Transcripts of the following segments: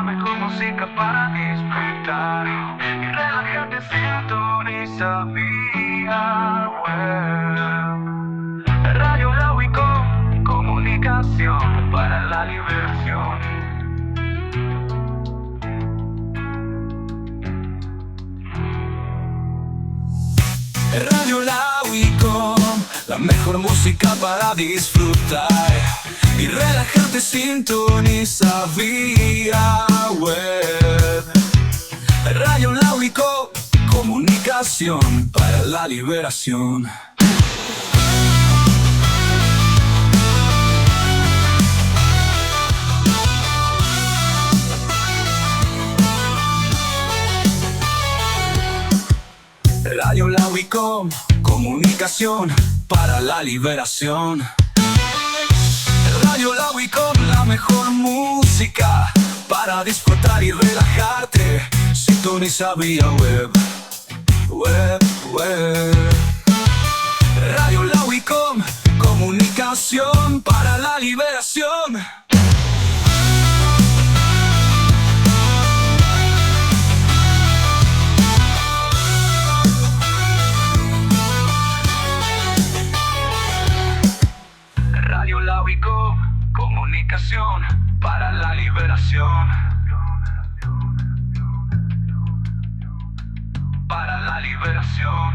mejor música para disfrutar y relajarte, sintoniza vía web. Radio La Wicom, comunicación para la liberación. Radio La Wicom, la mejor música para disfrutar y relajarte, sintoniza vía web. Radio La Wicom, comunicación para la liberación. Radio La Wicom, comunicación para la liberación. Radio La Wicom, la mejor música para disfrutar y relajarte. Sintoniza vía web, web. Radio La Wicom, comunicación para la liberación. Radio La Wicom, comunicación para la liberación. Para la liberación.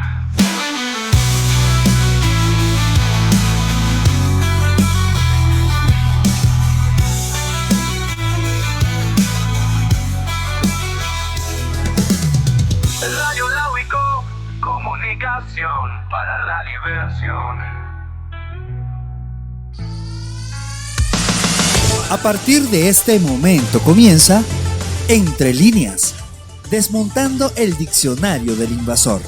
Radio La Wicom, comunicación para la liberación. A partir de este momento comienza Entre Líneas, desmontando el diccionario del invasor,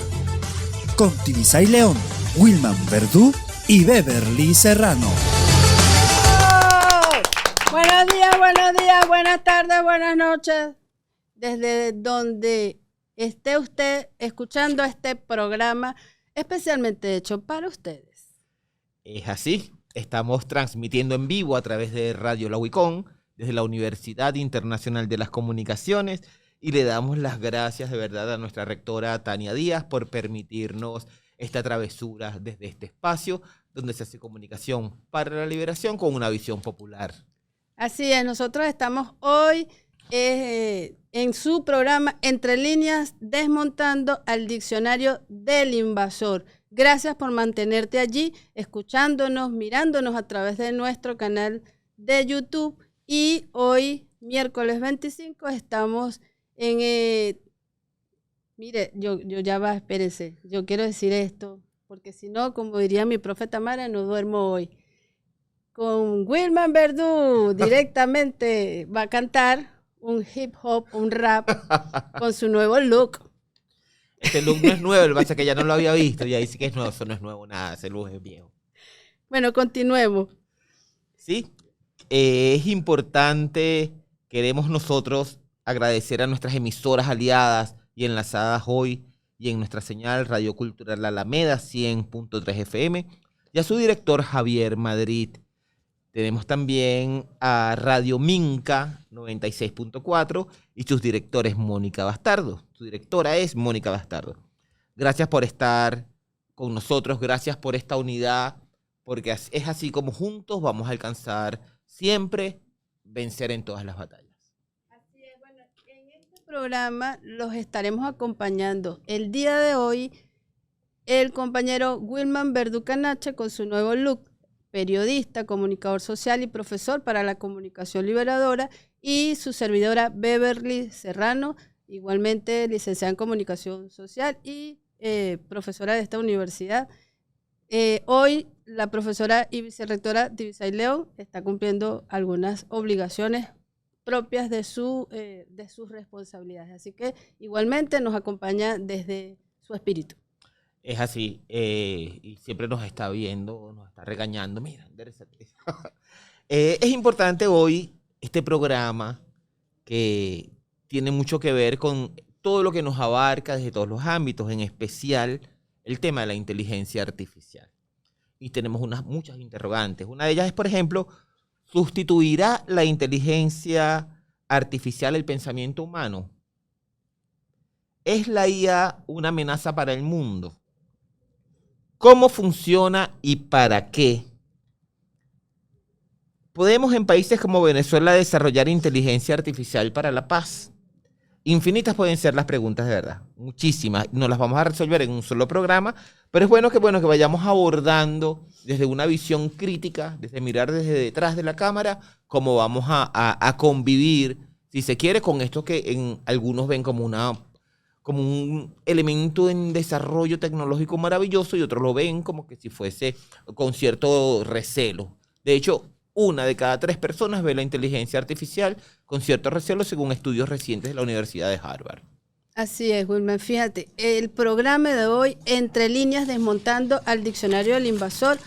con Tibisay León, Wilman Verdú y Beverly Serrano. ¡Oh! Buenos días, buenas tardes, buenas noches. Desde donde esté usted escuchando este programa especialmente hecho para ustedes. Es así. Estamos transmitiendo en vivo a través de Radio La Wicom, desde la Universidad Internacional de las Comunicaciones, y le damos las gracias de verdad a nuestra rectora Tania Díaz por permitirnos esta travesura desde este espacio donde se hace comunicación para la liberación con una visión popular. Así es, nosotros estamos hoy en su programa Entre Líneas, desmontando al diccionario del invasor. Gracias por mantenerte allí, escuchándonos, mirándonos a través de nuestro canal de YouTube. Y hoy, miércoles 25, estamos en... mire, yo ya va, espérese, yo quiero decir esto, porque si no, como diría mi profe Tamara, no duermo hoy. Con Wilman Verdú, directamente va a cantar un hip hop, un rap, con su nuevo look. Este look no es nuevo, el pasa que ya no lo había visto, y ahí sí que es nuevo, eso no es nuevo nada, ese look es viejo. Bueno, continuemos. Sí, es importante, queremos nosotros agradecer a nuestras emisoras aliadas y enlazadas hoy y en nuestra señal Radio Cultural La Alameda 100.3 FM y a su director Javier Madrid. Tenemos también a Radio Minca 96.4 y sus directores Mónica Bastardo. Su directora es Mónica Bastardo. Gracias por estar con nosotros, gracias por esta unidad, porque es así como juntos vamos a alcanzar siempre vencer en todas las batallas. Así es, bueno, en este programa los estaremos acompañando el día de hoy el compañero Wilman Verdú Canache con su nuevo look, periodista, comunicador social y profesor para la comunicación liberadora, y su servidora Beverly Serrano, igualmente licenciada en comunicación social y profesora de esta universidad. Hoy la profesora y vicerrectora Tibisay León está cumpliendo algunas obligaciones propias de sus responsabilidades, así que igualmente nos acompaña desde su espíritu. Es así, y siempre nos está viendo, nos está regañando. Mira, enderezate. Es importante hoy este programa que tiene mucho que ver con todo lo que nos abarca desde todos los ámbitos, en especial el tema de la inteligencia artificial. Y tenemos muchas interrogantes. Una de ellas es, por ejemplo, ¿sustituirá la inteligencia artificial el pensamiento humano? ¿Es la IA una amenaza para el mundo? ¿Cómo funciona y para qué? ¿Podemos en países como Venezuela desarrollar inteligencia artificial para la paz? Infinitas pueden ser las preguntas, de verdad, muchísimas. No las vamos a resolver en un solo programa, pero es bueno que vayamos abordando desde una visión crítica, desde mirar desde detrás de la cámara, cómo vamos a convivir, si se quiere, con esto que algunos ven como un elemento en desarrollo tecnológico maravilloso y otros lo ven como que si fuese con cierto recelo. De hecho, 1 de cada 3 personas ve la inteligencia artificial con cierto recelo según estudios recientes de la Universidad de Harvard. Así es, Wilman. Fíjate, el programa de hoy, Entre Líneas, desmontando al diccionario del invasor.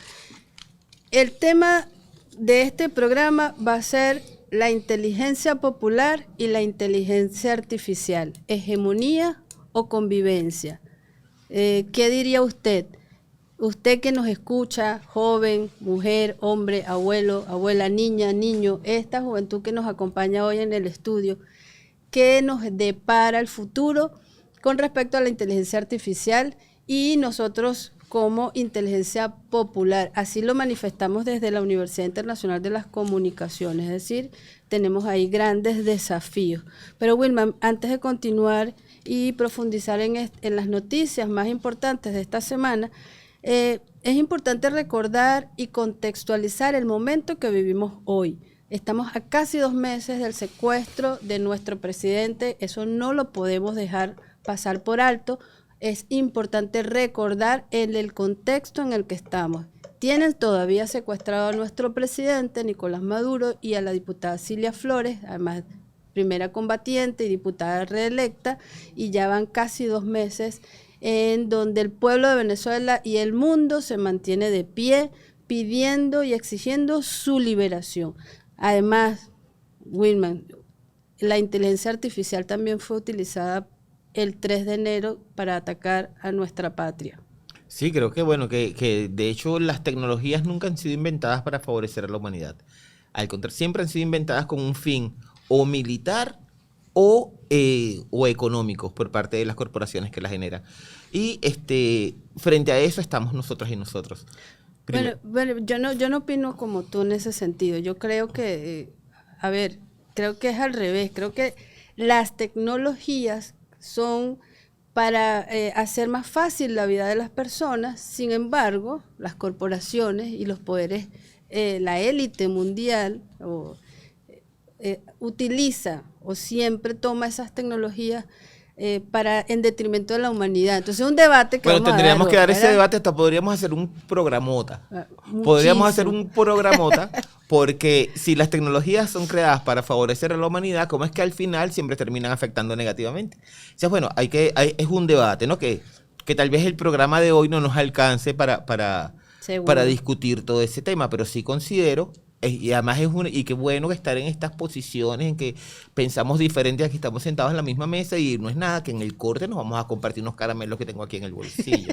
El tema de este programa va a ser la inteligencia popular y la inteligencia artificial, hegemonía o convivencia. ¿Qué diría usted? Usted que nos escucha, joven, mujer, hombre, abuelo, abuela, niña, niño, esta juventud que nos acompaña hoy en el estudio, ¿qué nos depara el futuro con respecto a la inteligencia artificial y nosotros como inteligencia popular? Así lo manifestamos desde la Universidad Internacional de las Comunicaciones, es decir, tenemos ahí grandes desafíos. Pero Wilman, antes de continuar y profundizar en las noticias más importantes de esta semana, es importante recordar y contextualizar el momento que vivimos hoy. Estamos a casi 2 meses del secuestro de nuestro presidente, eso no lo podemos dejar pasar por alto. Es importante recordar el contexto en el que estamos. Tienen todavía secuestrado a nuestro presidente Nicolás Maduro y a la diputada Cilia Flores, además primera combatiente y diputada reelecta, y ya van casi 2 meses en donde el pueblo de Venezuela y el mundo se mantiene de pie pidiendo y exigiendo su liberación. Además, Wilman, la inteligencia artificial también fue utilizada el 3 de enero para atacar a nuestra patria. Sí, creo que de hecho las tecnologías nunca han sido inventadas para favorecer a la humanidad. Al contrario, siempre han sido inventadas con un fin o militar o económicos por parte de las corporaciones que las generan. Y frente a eso estamos nosotras y nosotros. Bueno, yo no opino como tú en ese sentido. Yo creo que, creo que es al revés. Creo que las tecnologías son para hacer más fácil la vida de las personas. Sin embargo, las corporaciones y los poderes, la élite mundial, utiliza o siempre toma esas tecnologías en detrimento de la humanidad. Entonces es un debate que tendríamos que dar ese debate, hasta podríamos hacer un programota. Podríamos hacer un programota, porque si las tecnologías son creadas para favorecer a la humanidad, ¿cómo es que al final siempre terminan afectando negativamente? O sea, bueno, es un debate, ¿no? Que tal vez el programa de hoy no nos alcance para discutir todo ese tema, pero sí considero. Y además y qué bueno que estar en estas posiciones en que pensamos diferente, aquí estamos sentados en la misma mesa y no es nada que en el corte nos vamos a compartir unos caramelos que tengo aquí en el bolsillo.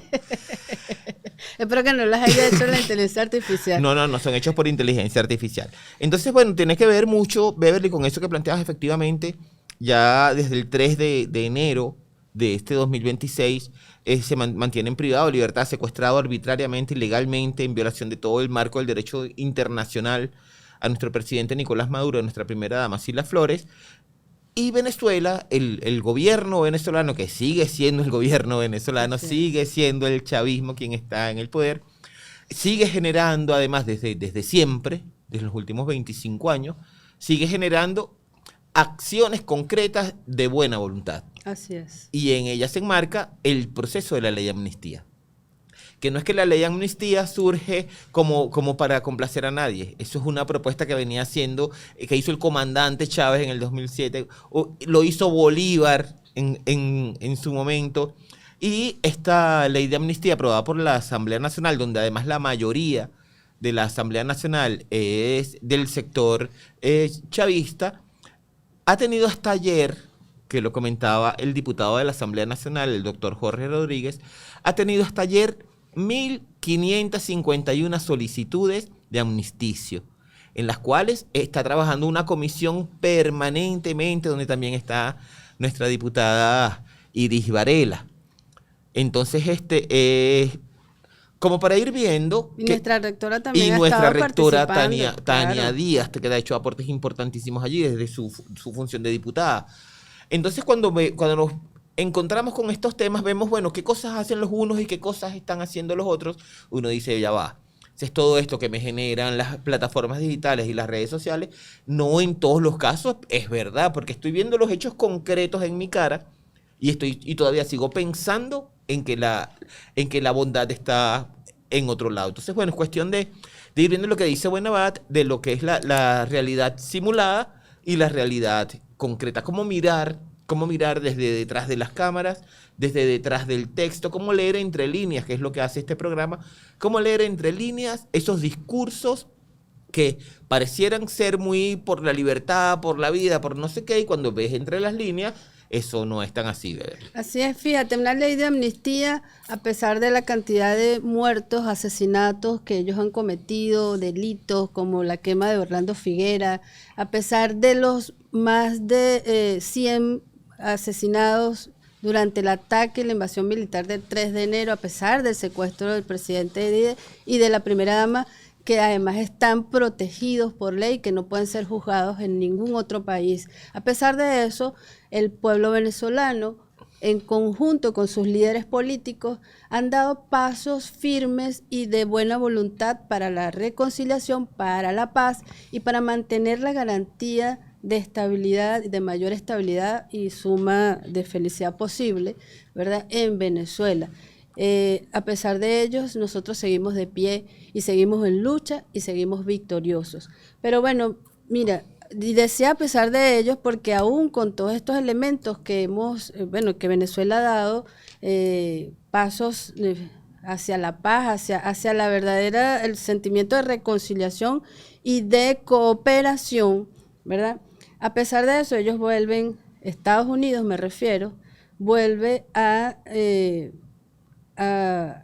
Espero que no las haya hecho la inteligencia artificial. No, son hechos por inteligencia artificial. Entonces, bueno, tiene que ver mucho, Beverly, con eso que planteabas. Efectivamente, ya desde el 3 de enero de este 2026 se mantiene privado de libertad, secuestrado arbitrariamente, ilegalmente, en violación de todo el marco del derecho internacional, a nuestro presidente Nicolás Maduro, a nuestra primera dama Cilia Flores. Y Venezuela, el gobierno venezolano, que sigue siendo el gobierno venezolano, sí, sigue siendo el chavismo quien está en el poder, sigue generando, además desde siempre, desde los últimos 25 años, sigue generando acciones concretas de buena voluntad. Así es. Y en ella se enmarca el proceso de la ley de amnistía. Que no es que la ley de amnistía surge como para complacer a nadie. Eso es una propuesta que venía haciendo, que hizo el comandante Chávez en el 2007, lo hizo Bolívar en su momento. Y esta ley de amnistía aprobada por la Asamblea Nacional, donde además la mayoría de la Asamblea Nacional es del sector chavista, ha tenido hasta ayer, que lo comentaba el diputado de la Asamblea Nacional, el doctor Jorge Rodríguez, ha tenido hasta ayer 1.551 solicitudes de amnisticio. en las cuales está trabajando una comisión permanentemente, donde también está nuestra diputada Iris Varela. Entonces, como para ir viendo... Y nuestra rectora también y ha nuestra estado rectora participando, Tania claro. Díaz, que ha hecho aportes importantísimos allí desde su función de diputada. Entonces, cuando nos encontramos con estos temas, vemos, bueno, qué cosas hacen los unos y qué cosas están haciendo los otros. Uno dice, ya va, si es todo esto que me generan las plataformas digitales y las redes sociales, no en todos los casos es verdad, porque estoy viendo los hechos concretos en mi cara y todavía sigo pensando en que la bondad está en otro lado. Entonces, bueno, es cuestión de ir viendo lo que dice Buenabat, de lo que es la realidad simulada y la realidad concreta. Cómo mirar desde detrás de las cámaras, desde detrás del texto, cómo leer entre líneas, que es lo que hace este programa, cómo leer entre líneas esos discursos que parecieran ser muy por la libertad, por la vida, por no sé qué, y cuando ves entre las líneas, eso no es tan así, bebé. Así es, fíjate, una ley de amnistía, a pesar de la cantidad de muertos, asesinatos que ellos han cometido, delitos como la quema de Orlando Figuera, a pesar de los más de 100 asesinados durante el ataque y la invasión militar del 3 de enero, a pesar del secuestro del presidente y de la primera dama, que además están protegidos por ley, que no pueden ser juzgados en ningún otro país. A pesar de eso, el pueblo venezolano, en conjunto con sus líderes políticos, han dado pasos firmes y de buena voluntad para la reconciliación, para la paz y para mantener la garantía de estabilidad, de mayor estabilidad y suma de felicidad posible, ¿verdad?, en Venezuela. A pesar de ellos, nosotros seguimos de pie y seguimos en lucha y seguimos victoriosos. Pero bueno, mira, y decía a pesar de ellos porque aún con todos estos elementos que que Venezuela ha dado, pasos hacia la paz, hacia la verdadera, el sentimiento de reconciliación y de cooperación, ¿verdad? A pesar de eso, ellos vuelven, Estados Unidos me refiero, vuelve a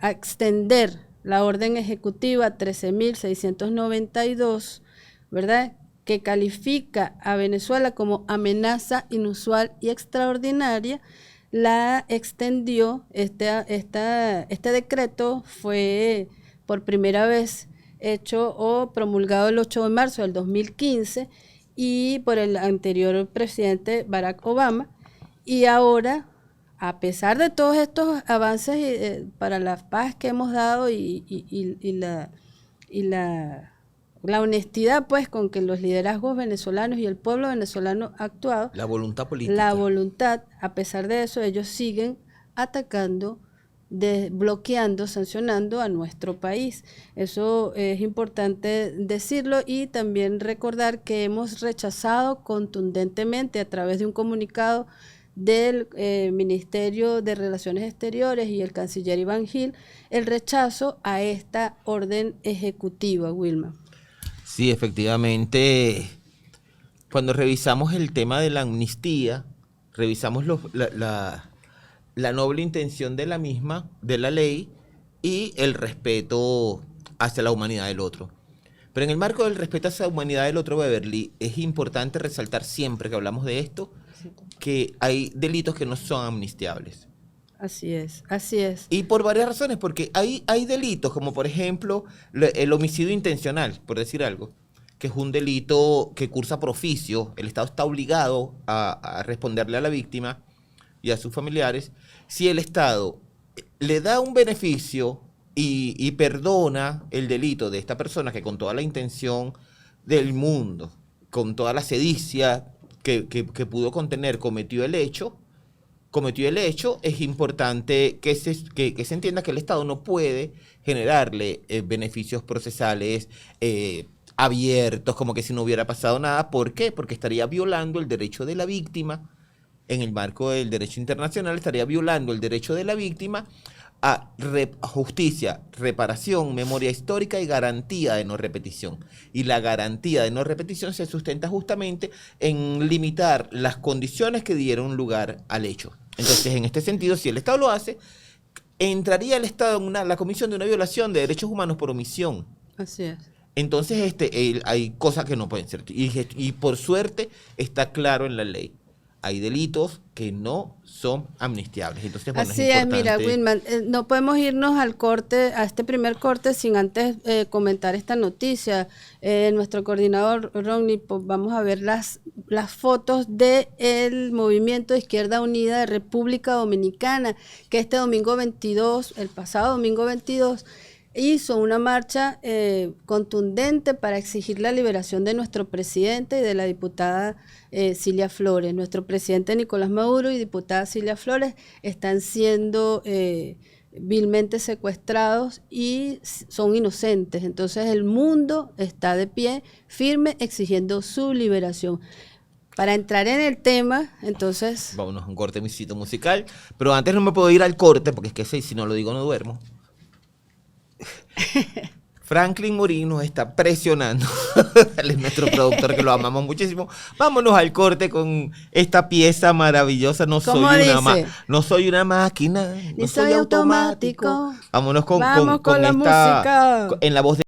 extender la orden ejecutiva 13.692, ¿verdad?, que califica a Venezuela como amenaza inusual y extraordinaria. La extendió, este decreto fue por primera vez hecho o promulgado el 8 de marzo del 2015 y por el anterior presidente Barack Obama, y ahora, a pesar de todos estos avances para la paz que hemos dado y la honestidad pues con que los liderazgos venezolanos y el pueblo venezolano ha actuado, La voluntad política. la voluntad, a pesar de eso, ellos siguen atacando, bloqueando, sancionando a nuestro país. Eso es importante decirlo y también recordar que hemos rechazado contundentemente a través de un comunicado del Ministerio de Relaciones Exteriores y el canciller Iván Gil el rechazo a esta orden ejecutiva, Wilma. Sí, efectivamente, cuando revisamos el tema de la amnistía, revisamos la noble intención de la misma, de la ley, y el respeto hacia la humanidad del otro. Pero en el marco del respeto hacia la humanidad del otro, Beverly, es importante resaltar siempre que hablamos de esto, que hay delitos que no son amnistiables. Así es, así es. Y por varias razones, porque hay delitos, como por ejemplo el homicidio intencional, por decir algo, que es un delito que cursa por oficio. El Estado está obligado a responderle a la víctima y a sus familiares. Si el Estado le da un beneficio y perdona el delito de esta persona que con toda la intención del mundo, con toda la sedicia que pudo contener, cometió el hecho, es importante que se entienda que el Estado no puede generarle beneficios procesales abiertos, como que si no hubiera pasado nada. ¿Por qué? Porque estaría violando el derecho de la víctima, en el marco del derecho internacional, estaría violando el derecho de la víctima a justicia, reparación, memoria histórica y garantía de no repetición. Y la garantía de no repetición se sustenta justamente en limitar las condiciones que dieron lugar al hecho. Entonces, en este sentido, si el Estado lo hace, entraría el Estado en la comisión de una violación de derechos humanos por omisión. Así es. Entonces, hay cosas que no pueden ser. Y por suerte está claro en la ley. Hay delitos que no son amnistiables. Entonces, bueno, Así es es, mira, importante. Wilman, no podemos irnos al corte, a este primer corte, sin antes comentar esta noticia. Nuestro coordinador, Ronnie, pues vamos a ver las fotos del Movimiento de Izquierda Unida de República Dominicana, que este domingo 22, el pasado domingo 22, hizo una marcha contundente para exigir la liberación de nuestro presidente y de la diputada Cilia Flores. Nuestro presidente Nicolás Maduro y diputada Cilia Flores están siendo vilmente secuestrados y son inocentes. Entonces el mundo está de pie, firme, exigiendo su liberación. Para entrar en el tema, entonces... Vámonos a un corte musical. Pero antes no me puedo ir al corte, porque es que si no lo digo no duermo. Franklin Morín nos está presionando. Él es nuestro productor, que lo amamos muchísimo. Vámonos al corte con esta pieza maravillosa. No ¿Cómo soy dice? no soy una máquina, Ni no soy soy automático. automático. Vámonos Vamos con la esta, música. en la voz de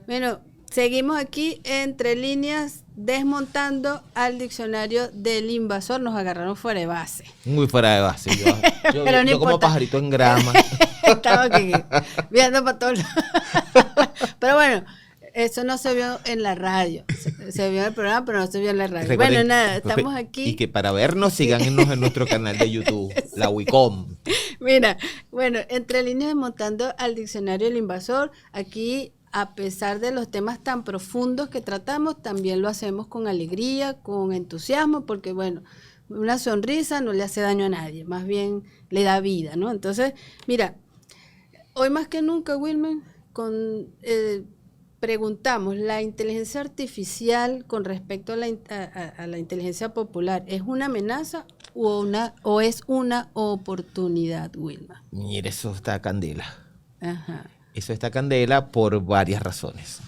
Bueno, seguimos aquí entre líneas desmontando al diccionario del invasor. Nos agarraron fuera de base. Muy fuera de base. Yo, Pero no yo como importa. pajarito en grama. Estaba aquí, viendo para todos lados. Pero bueno, eso no se vio en la radio. Se vio en el programa, pero no se vio en la radio. Recuerden, Bueno, nada, estamos aquí. Y que para vernos, síganos en nuestro canal de YouTube, la Wicom. Mira, bueno, entre líneas desmontando al diccionario del invasor, aquí, a pesar de los temas tan profundos que tratamos, también lo hacemos con alegría, con entusiasmo, porque bueno, una sonrisa no le hace daño a nadie, más bien le da vida, ¿no? Entonces, mira, hoy más que nunca, Wilmer, preguntamos, ¿la inteligencia artificial con respecto a la inteligencia popular es una amenaza o es una oportunidad, Wilma? Mire, eso está candela. Ajá. Eso está candela por varias razones.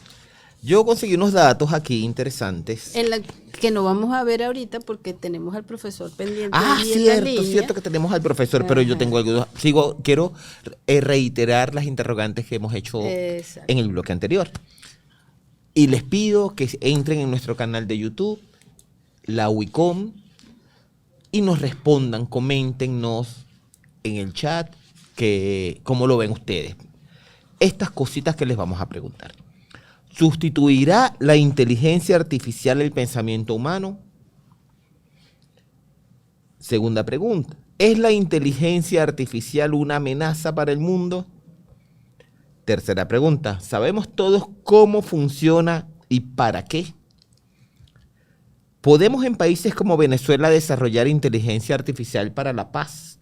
Yo conseguí unos datos aquí interesantes. En la que no vamos a ver ahorita porque tenemos al profesor pendiente. Ah, ahí en la cierto, línea. cierto que tenemos al profesor, pero yo Ajá. tengo algo. Quiero reiterar las interrogantes que hemos hecho Exacto. en el bloque anterior. Y les pido que entren en nuestro canal de YouTube, la Wicom, y nos respondan, coméntenos en el chat cómo lo ven ustedes. Estas cositas que les vamos a preguntar. ¿Sustituirá la inteligencia artificial el pensamiento humano? Segunda pregunta. ¿Es la inteligencia artificial una amenaza para el mundo? Tercera pregunta. ¿Sabemos todos cómo funciona y para qué? ¿Podemos en países como Venezuela desarrollar inteligencia artificial para la paz?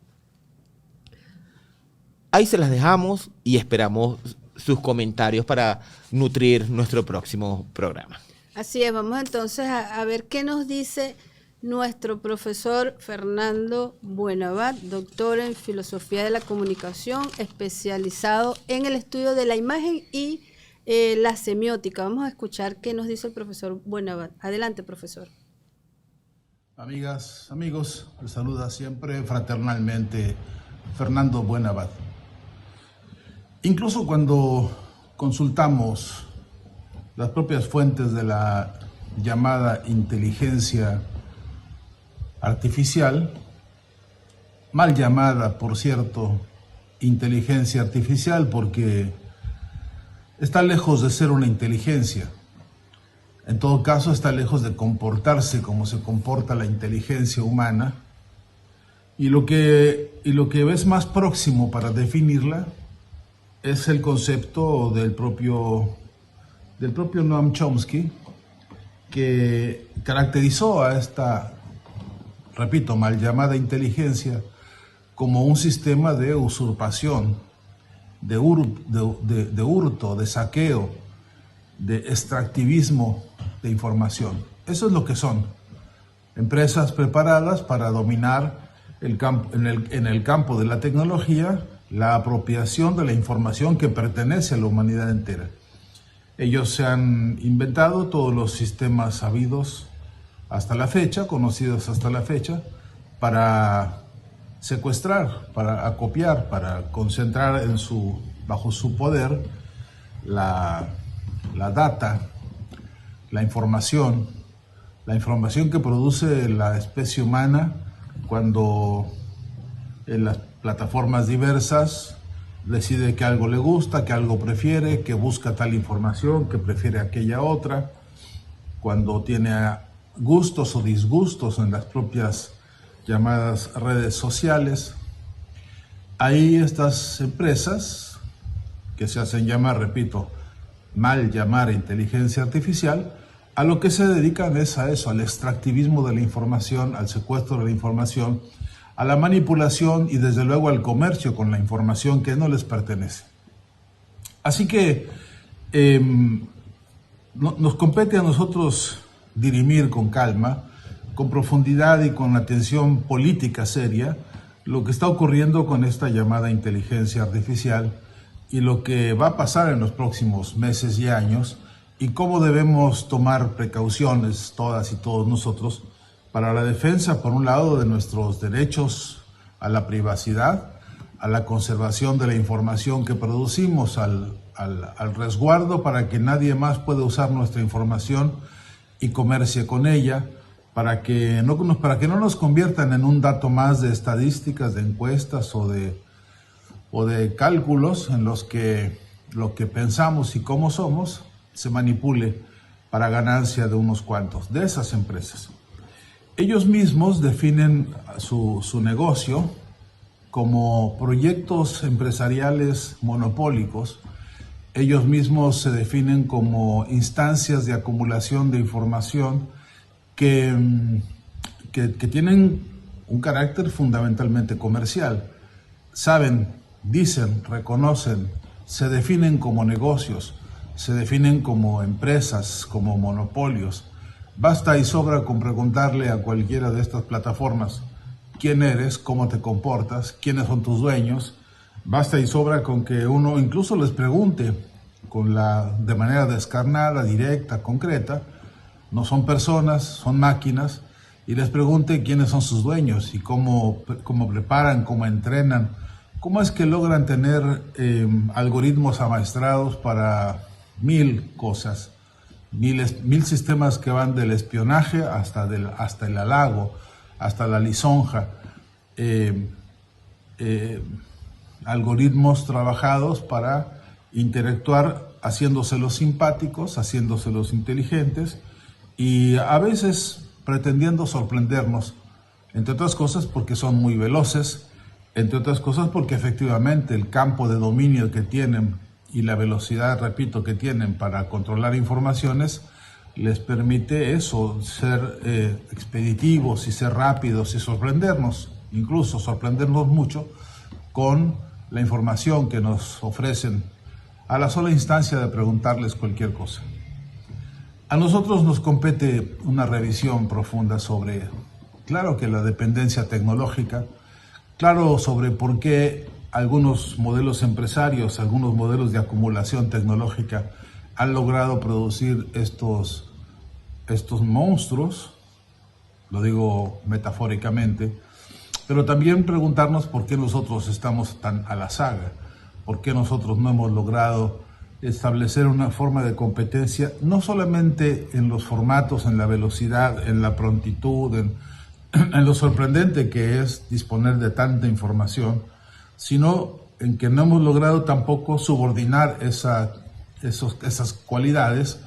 Ahí se las dejamos y esperamos sus comentarios para nutrir nuestro próximo programa. Así es, vamos entonces a ver qué nos dice nuestro profesor Fernando Buenabad, doctor en Filosofía de la Comunicación, especializado en el estudio de la imagen y la semiótica. Vamos a escuchar qué nos dice el profesor Buenabad. Adelante, profesor. Amigas, amigos, les saluda siempre fraternalmente Fernando Buenabad. Incluso cuando consultamos las propias fuentes de la llamada inteligencia artificial, mal llamada, por cierto, inteligencia artificial, porque está lejos de ser una inteligencia. En todo caso, está lejos de comportarse como se comporta la inteligencia humana. Y lo que es más próximo para definirla es el concepto del propio Noam Chomsky, que caracterizó a esta, repito, mal llamada inteligencia como un sistema de usurpación, de hurto, de saqueo, de extractivismo de información. Eso es lo que son. Empresas preparadas para dominar en el campo de la tecnología la apropiación de la información que pertenece a la humanidad entera. Ellos se han inventado todos los sistemas sabidos hasta la fecha, conocidos hasta la fecha, para secuestrar, para acopiar, para concentrar bajo su poder la data, la información que produce la especie humana cuando en las plataformas diversas decide que algo le gusta, que algo prefiere, que busca tal información, que prefiere aquella otra, cuando tiene gustos o disgustos en las propias llamadas redes sociales. Ahí estas empresas que se hacen llamar, repito, mal llamar inteligencia artificial, a lo que se dedican es a eso, al extractivismo de la información, al secuestro de la información, a la manipulación y desde luego al comercio con la información que no les pertenece. Así que nos compete a nosotros dirimir con calma, con profundidad y con atención política seria lo que está ocurriendo con esta llamada inteligencia artificial y lo que va a pasar en los próximos meses y años y cómo debemos tomar precauciones todas y todos nosotros para la defensa, por un lado, de nuestros derechos a la privacidad, a la conservación de la información que producimos, al resguardo para que nadie más pueda usar nuestra información y comercie con ella, para que no nos conviertan en un dato más de estadísticas, de encuestas o de cálculos en los que lo que pensamos y cómo somos se manipule para ganancia de unos cuantos, de esas empresas. Ellos mismos definen su negocio como proyectos empresariales monopólicos. Ellos mismos se definen como instancias de acumulación de información que tienen un carácter fundamentalmente comercial. Saben, dicen, reconocen, se definen como negocios, se definen como empresas, como monopolios. Basta y sobra con preguntarle a cualquiera de estas plataformas quién eres, cómo te comportas, quiénes son tus dueños. Basta y sobra con que uno incluso les pregunte de manera descarnada, directa, concreta, no son personas, son máquinas, y les pregunte quiénes son sus dueños y cómo preparan, cómo entrenan, cómo es que logran tener algoritmos amaestrados para 1000 cosas, mil sistemas que van del espionaje hasta el halago, hasta la lisonja, algoritmos trabajados para interactuar haciéndoselos simpáticos, haciéndoselos inteligentes y a veces pretendiendo sorprendernos, entre otras cosas porque son muy veloces, entre otras cosas porque efectivamente el campo de dominio que tienen y la velocidad, repito, que tienen para controlar informaciones les permite eso, ser expeditivos y ser rápidos y sorprendernos, incluso sorprendernos mucho con la información que nos ofrecen a la sola instancia de preguntarles cualquier cosa. A nosotros nos compete una revisión profunda sobre, claro que la dependencia tecnológica, claro sobre por qué algunos modelos empresarios, algunos modelos de acumulación tecnológica han logrado producir estos monstruos, lo digo metafóricamente, pero también preguntarnos por qué nosotros estamos tan a la saga, por qué nosotros no hemos logrado establecer una forma de competencia, no solamente en los formatos, en la velocidad, en la prontitud, en lo sorprendente que es disponer de tanta información, sino en que no hemos logrado tampoco subordinar esas cualidades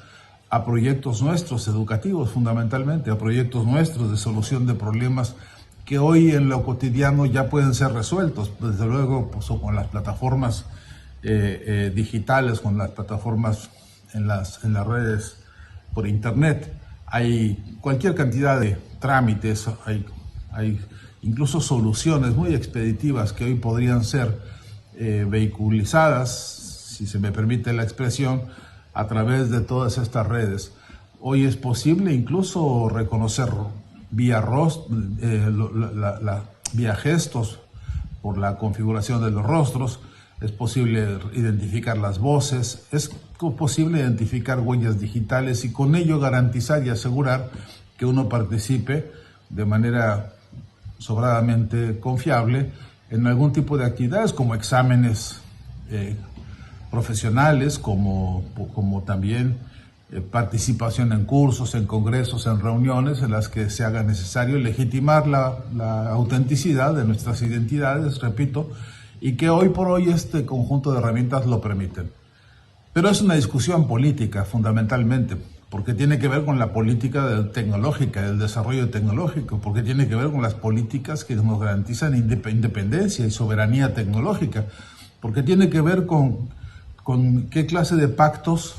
a proyectos nuestros educativos, fundamentalmente, a proyectos nuestros de solución de problemas que hoy en lo cotidiano ya pueden ser resueltos, desde luego pues, con las plataformas digitales, con las plataformas en las redes por internet. Hay cualquier cantidad de trámites, hay incluso soluciones muy expeditivas que hoy podrían ser vehiculizadas, si se me permite la expresión, a través de todas estas redes. Hoy es posible incluso reconocer vía gestos por la configuración de los rostros, es posible identificar las voces, es posible identificar huellas digitales y con ello garantizar y asegurar que uno participe de manera sobradamente confiable en algún tipo de actividades como exámenes profesionales, como también participación en cursos, en congresos, en reuniones en las que se haga necesario legitimar la autenticidad de nuestras identidades, repito, y que hoy por hoy este conjunto de herramientas lo permiten. Pero es una discusión política fundamentalmente, porque tiene que ver con la política tecnológica, el desarrollo tecnológico, porque tiene que ver con las políticas que nos garantizan independencia y soberanía tecnológica, porque tiene que ver con qué clase de pactos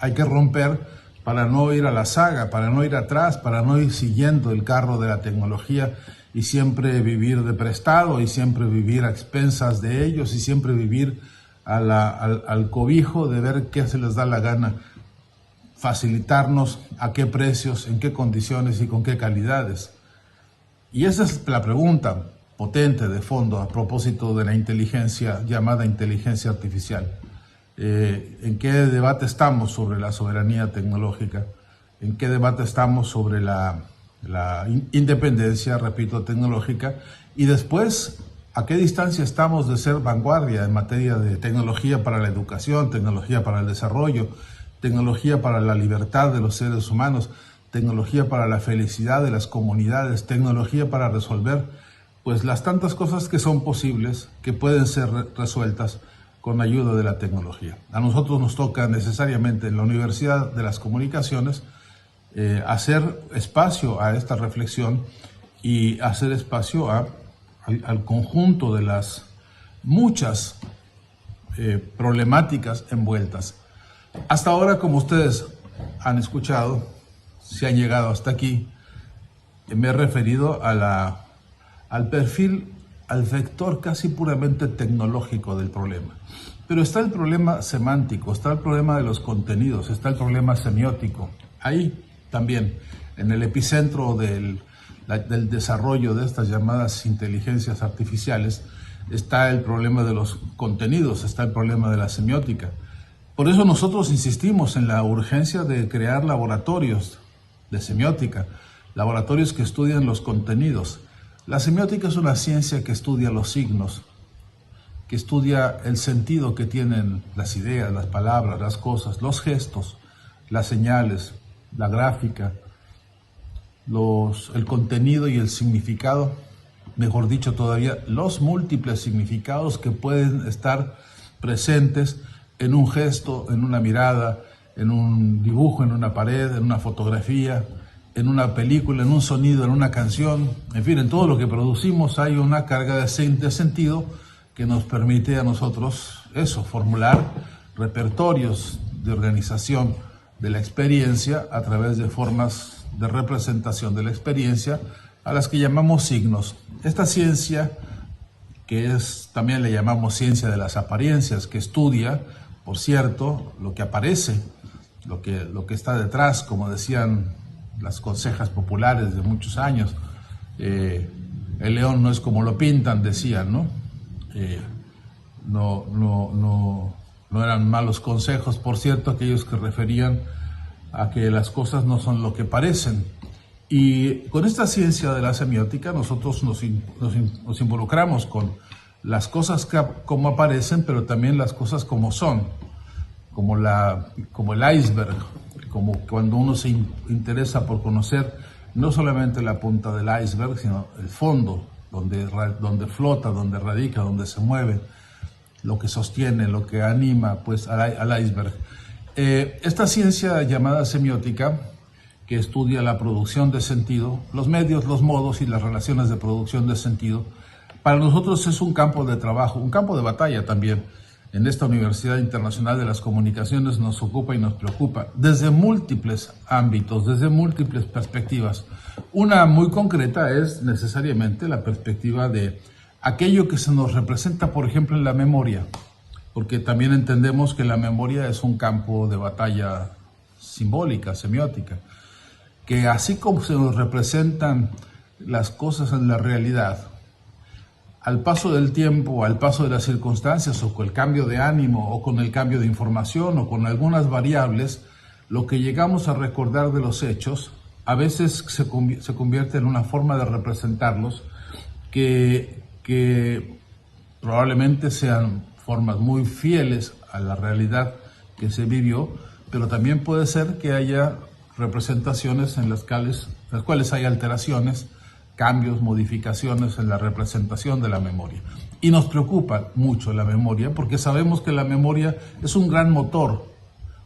hay que romper para no ir a la saga, para no ir atrás, para no ir siguiendo el carro de la tecnología y siempre vivir de prestado y siempre vivir a expensas de ellos y siempre vivir al cobijo de ver qué se les da la gana, facilitarnos a qué precios, en qué condiciones y con qué calidades. Y esa es la pregunta potente de fondo a propósito de la inteligencia, llamada inteligencia artificial. ¿En qué debate estamos sobre la soberanía tecnológica? ¿En qué debate estamos sobre la independencia, repito, tecnológica? Y después, ¿A qué distancia estamos de ser vanguardia en materia de tecnología para la educación, tecnología para el desarrollo, tecnología para la libertad de los seres humanos, tecnología para la felicidad de las comunidades, tecnología para resolver pues las tantas cosas que son posibles, que pueden ser resueltas con ayuda de la tecnología? A nosotros nos toca necesariamente en la Universidad de las Comunicaciones hacer espacio a esta reflexión y hacer espacio al conjunto de las muchas problemáticas envueltas. Hasta ahora, como ustedes han escuchado, si han llegado hasta aquí, me he referido al perfil, al vector casi puramente tecnológico del problema. Pero está el problema semántico, está el problema de los contenidos, está el problema semiótico. Ahí también, en el epicentro del desarrollo de estas llamadas inteligencias artificiales, está el problema de los contenidos, está el problema de la semiótica. Por eso nosotros insistimos en la urgencia de crear laboratorios de semiótica, laboratorios que estudian los contenidos. La semiótica es una ciencia que estudia los signos, que estudia el sentido que tienen las ideas, las palabras, las cosas, los gestos, las señales, la gráfica, el contenido y el significado, mejor dicho todavía, los múltiples significados que pueden estar presentes en un gesto, en una mirada, en un dibujo, en una pared, en una fotografía, en una película, en un sonido, en una canción, en fin, en todo lo que producimos hay una carga de sentido que nos permite a nosotros formular repertorios de organización de la experiencia a través de formas de representación de la experiencia a las que llamamos signos. Esta ciencia, que también le llamamos ciencia de las apariencias, que estudia, por cierto, lo que aparece, lo que está detrás, como decían las consejas populares de muchos años. El león no es como lo pintan, decían, ¿no? No eran malos consejos, por cierto, aquellos que referían a que las cosas no son lo que parecen. Y con esta ciencia de la semiótica nosotros nos involucramos con las cosas como aparecen, pero también las cosas como son, como el iceberg, como cuando uno se interesa por conocer no solamente la punta del iceberg, sino el fondo, donde flota, donde radica, donde se mueve, lo que sostiene, lo que anima pues al iceberg. Esta ciencia llamada semiótica, que estudia la producción de sentido, los medios, los modos y las relaciones de producción de sentido, para nosotros es un campo de trabajo, un campo de batalla también. En esta Universidad Internacional de las Comunicaciones nos ocupa y nos preocupa desde múltiples ámbitos, desde múltiples perspectivas. Una muy concreta es necesariamente la perspectiva de aquello que se nos representa, por ejemplo, en la memoria, porque también entendemos que la memoria es un campo de batalla simbólica, semiótica, que así como se nos representan las cosas en la realidad, al paso del tiempo, al paso de las circunstancias, o con el cambio de ánimo, o con el cambio de información, o con algunas variables, lo que llegamos a recordar de los hechos, a veces se convierte en una forma de representarlos que probablemente sean formas muy fieles a la realidad que se vivió, pero también puede ser que haya representaciones en las cuales hay alteraciones, cambios, modificaciones en la representación de la memoria. Y nos preocupa mucho la memoria porque sabemos que la memoria es un gran motor,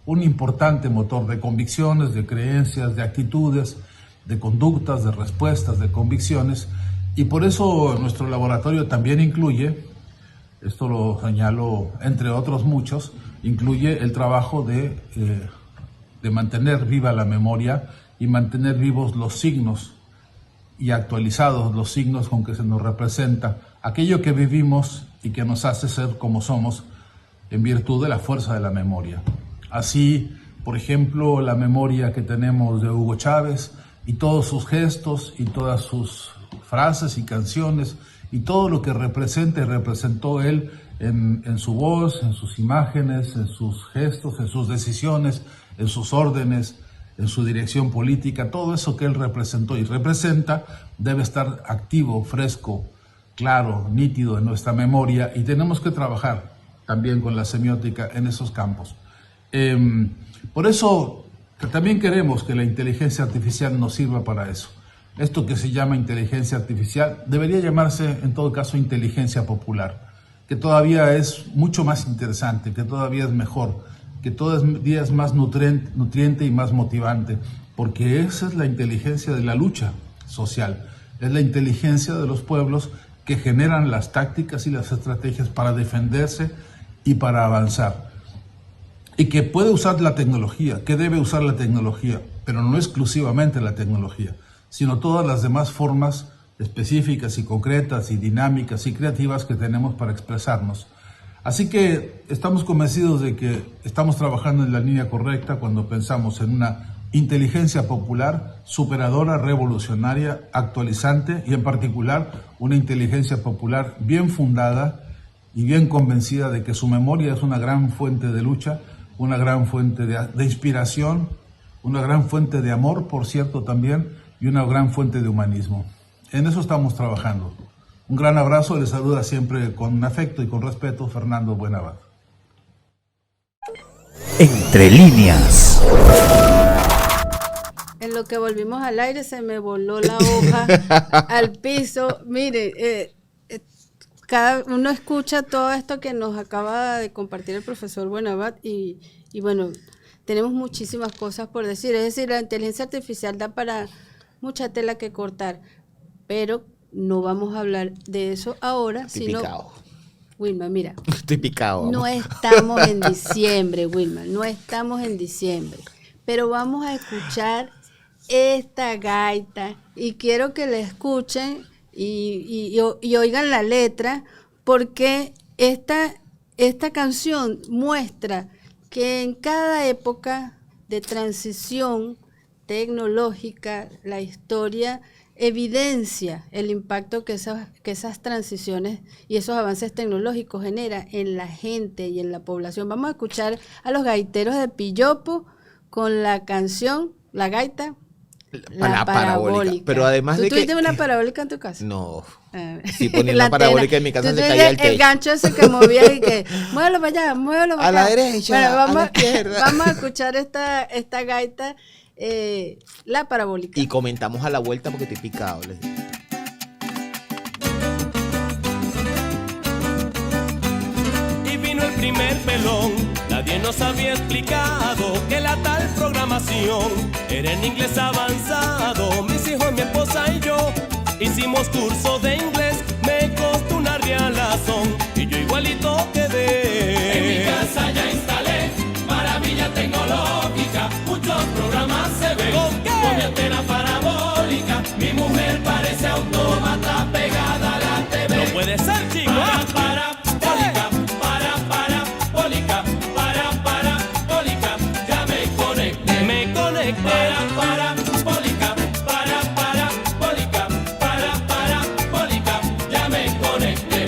un importante motor de convicciones, de creencias, de actitudes, de conductas, de respuestas, de convicciones. Y por eso nuestro laboratorio también incluye, esto lo señalo entre otros muchos, incluye el trabajo de mantener viva la memoria y mantener vivos los signos y actualizados los signos con que se nos representa aquello que vivimos y que nos hace ser como somos en virtud de la fuerza de la memoria. Así, por ejemplo, la memoria que tenemos de Hugo Chávez y todos sus gestos y todas sus frases y canciones y todo lo que representa y representó él en su voz, en sus imágenes, en sus gestos, en sus decisiones, en sus órdenes, en su dirección política, todo eso que él representó y representa debe estar activo, fresco, claro, nítido en nuestra memoria, y tenemos que trabajar también con la semiótica en esos campos. Por eso también queremos que la inteligencia artificial nos sirva para eso. Esto que se llama inteligencia artificial debería llamarse en todo caso inteligencia popular, que todavía es mucho más interesante, que todavía es mejor, que todavía es más nutriente y más motivante, porque esa es la inteligencia de la lucha social, es la inteligencia de los pueblos que generan las tácticas y las estrategias para defenderse y para avanzar. Y que puede usar la tecnología, que debe usar la tecnología, pero no exclusivamente la tecnología, sino todas las demás formas específicas y concretas y dinámicas y creativas que tenemos para expresarnos. Así que estamos convencidos de que estamos trabajando en la línea correcta cuando pensamos en una inteligencia popular, superadora, revolucionaria, actualizante y en particular una inteligencia popular bien fundada y bien convencida de que su memoria es una gran fuente de lucha, una gran fuente de inspiración, una gran fuente de amor, por cierto, también, y una gran fuente de humanismo. En eso estamos trabajando. Un gran abrazo, les saluda siempre con afecto y con respeto Fernando Buenabad. Entre líneas. En lo que volvimos al aire se me voló la hoja al piso. Mire, cada uno escucha todo esto que nos acaba de compartir el profesor Buenabad y bueno, tenemos muchísimas cosas por decir. Es decir, la inteligencia artificial da para mucha tela que cortar, pero no vamos a hablar de eso ahora, Estoy sino... picado. Wilma, mira. Estoy picado. Vamos. No estamos en diciembre, Wilma, no estamos en diciembre, pero vamos a escuchar esta gaita y quiero que la escuchen y oigan la letra, porque esta canción muestra que en cada época de transición tecnológica la historia evidencia el impacto que esas transiciones y esos avances tecnológicos generan en la gente y en la población. Vamos a escuchar a los gaiteros de Pillopo con la canción, la gaita, la parabólica. Pero además ¿Tú de que... tuviste una parabólica en tu casa? No. Ah. Si ponía la parabólica en mi casa se caía el techo. El gancho ese que movía y que muévelo para allá, muévelo para acá. A la derecha, a la izquierda. Vamos a escuchar esta gaita, la parabólica. Y comentamos a la vuelta porque estoy picado. Les digo. Y vino el primer pelón, nadie nos había explicado que la tal programación era en inglés avanzado. Mis hijos, mi esposa y yo hicimos curso de inglés, me costó una realazón y yo igualito quedé. En mi casa ya instalé maravilla tecnológica, muchos programas se ven con mi antena parabólica. Mi mujer parece autómata pegada a la TV. No puede ser, chico. Parabólica, ya me conecté. Me conecté. Parabólica, ya me conecté.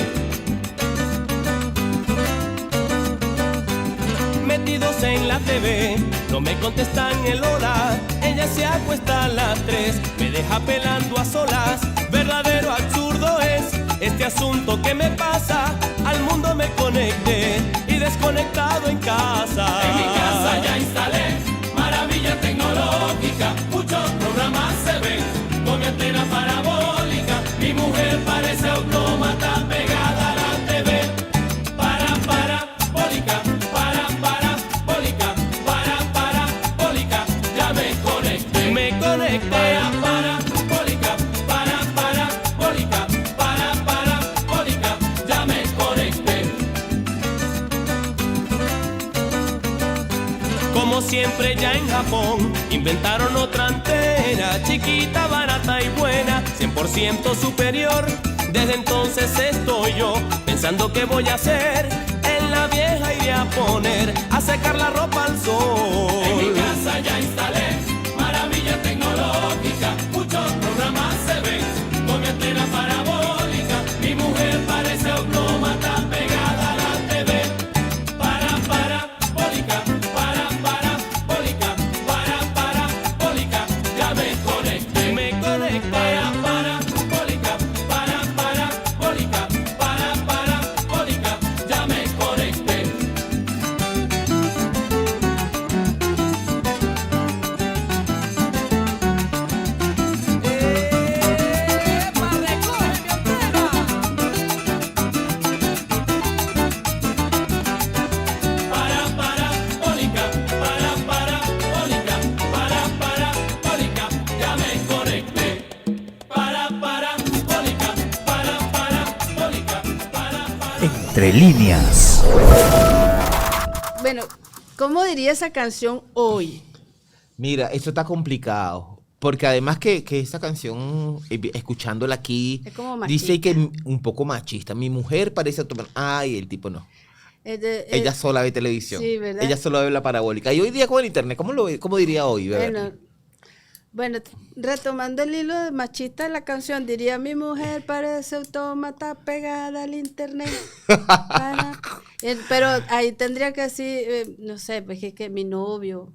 Metidos en la TV, no me contestan el hora. Ella se acuesta a las 3, me deja pelando a solas. Verdadero absurdo es este asunto que me pasa. Al mundo me conecté y desconectado en casa. En mi casa ya instalé maravilla tecnológica, muchos programas se ven con mi antena parabólica. Mi mujer parece autómata pegada a la TV. Parabólica, ya me conecté. Me conecté. Parabólica, ya me conecté. Como siempre ya en Japón inventaron otra antena, chiquita, barata y buena, 100% superior. Desde entonces estoy yo pensando qué voy a hacer. En la vieja iré a poner a secar la ropa al sol. En mi casa ya instalé maravilla tecnológica, muchos programas se ven con mi antena parabólica. Mi mujer parece autómata pegada a la TV. Parabólica, ya me conecté. Me conecté. Parabólica, Entre líneas. Bueno, ¿cómo diría esa canción hoy? Mira, eso está complicado. Porque además que esa canción, escuchándola aquí, Es como dice machista. que un poco machista. Mi mujer parece ay, el tipo no. Ella sola ve televisión. sí, ¿verdad? Ella solo ve la parabólica. Y hoy día con el internet, ¿cómo diría hoy? Beverly? Bueno, retomando el hilo de machista de la canción, diría: mi mujer parece autómata pegada al internet. Pero ahí tendría que decir, no sé, pues es que mi novio,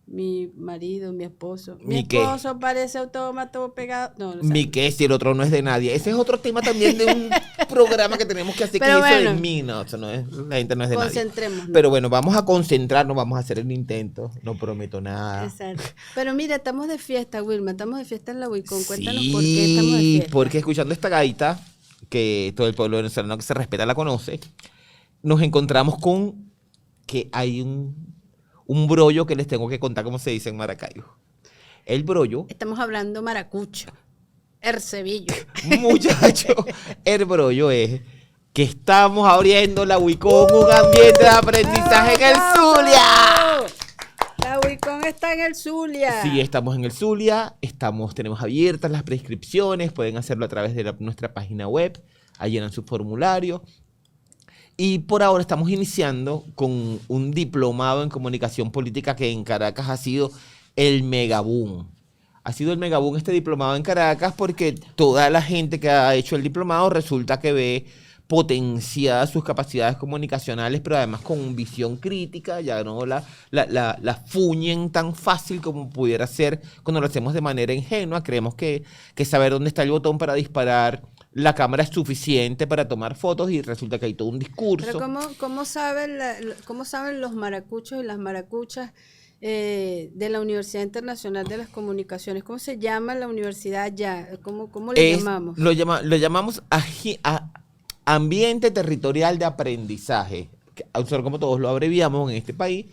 mi marido, mi esposo. Mi ¿Mi qué? esposo parece autómata pegado. No, no sé. Mi que si el otro no es de nadie. Ese es otro tema también de un programa que tenemos que hacer, Pero que eso bueno, de mí. No, eso no es, la gente no es de nadie. concentrémonos. Pero bueno, vamos a concentrarnos, vamos a hacer el intento. No prometo nada. Exacto. Pero mira, estamos de fiesta, Wilma. Estamos de fiesta en la Wicón. Cuéntanos Sí, por qué estamos de fiesta. porque escuchando esta gaita, que todo el pueblo venezolano que se respeta la conoce, nos encontramos con que hay un brollo que les tengo que contar cómo se dice en Maracaibo. El brollo, Estamos hablando maracucho, Ercebillo. muchacho, el brollo es que estamos abriendo la Wicón, un ambiente de aprendizaje en el Zulia. La Wicón está en el Zulia. Sí, estamos en el Zulia, tenemos abiertas las prescripciones, pueden hacerlo a través de nuestra página web, ahí llenan su formulario. Y por ahora estamos iniciando con un diplomado en comunicación política que en Caracas ha sido el megaboom. Ha sido el megaboom este diplomado en Caracas porque toda la gente que ha hecho el diplomado resulta que ve potenciadas sus capacidades comunicacionales, pero además con visión crítica, ya no la fuñen tan fácil como pudiera ser cuando lo hacemos de manera ingenua. Creemos que saber dónde está el botón para disparar la cámara es suficiente para tomar fotos y resulta que hay todo un discurso. Pero ¿cómo saben los maracuchos y las maracuchas de la Universidad Internacional de las Comunicaciones? ¿Cómo se llama la universidad allá? ¿Cómo le llamamos? Lo llamamos Ambiente Territorial de Aprendizaje. Como todos lo abreviamos en este país,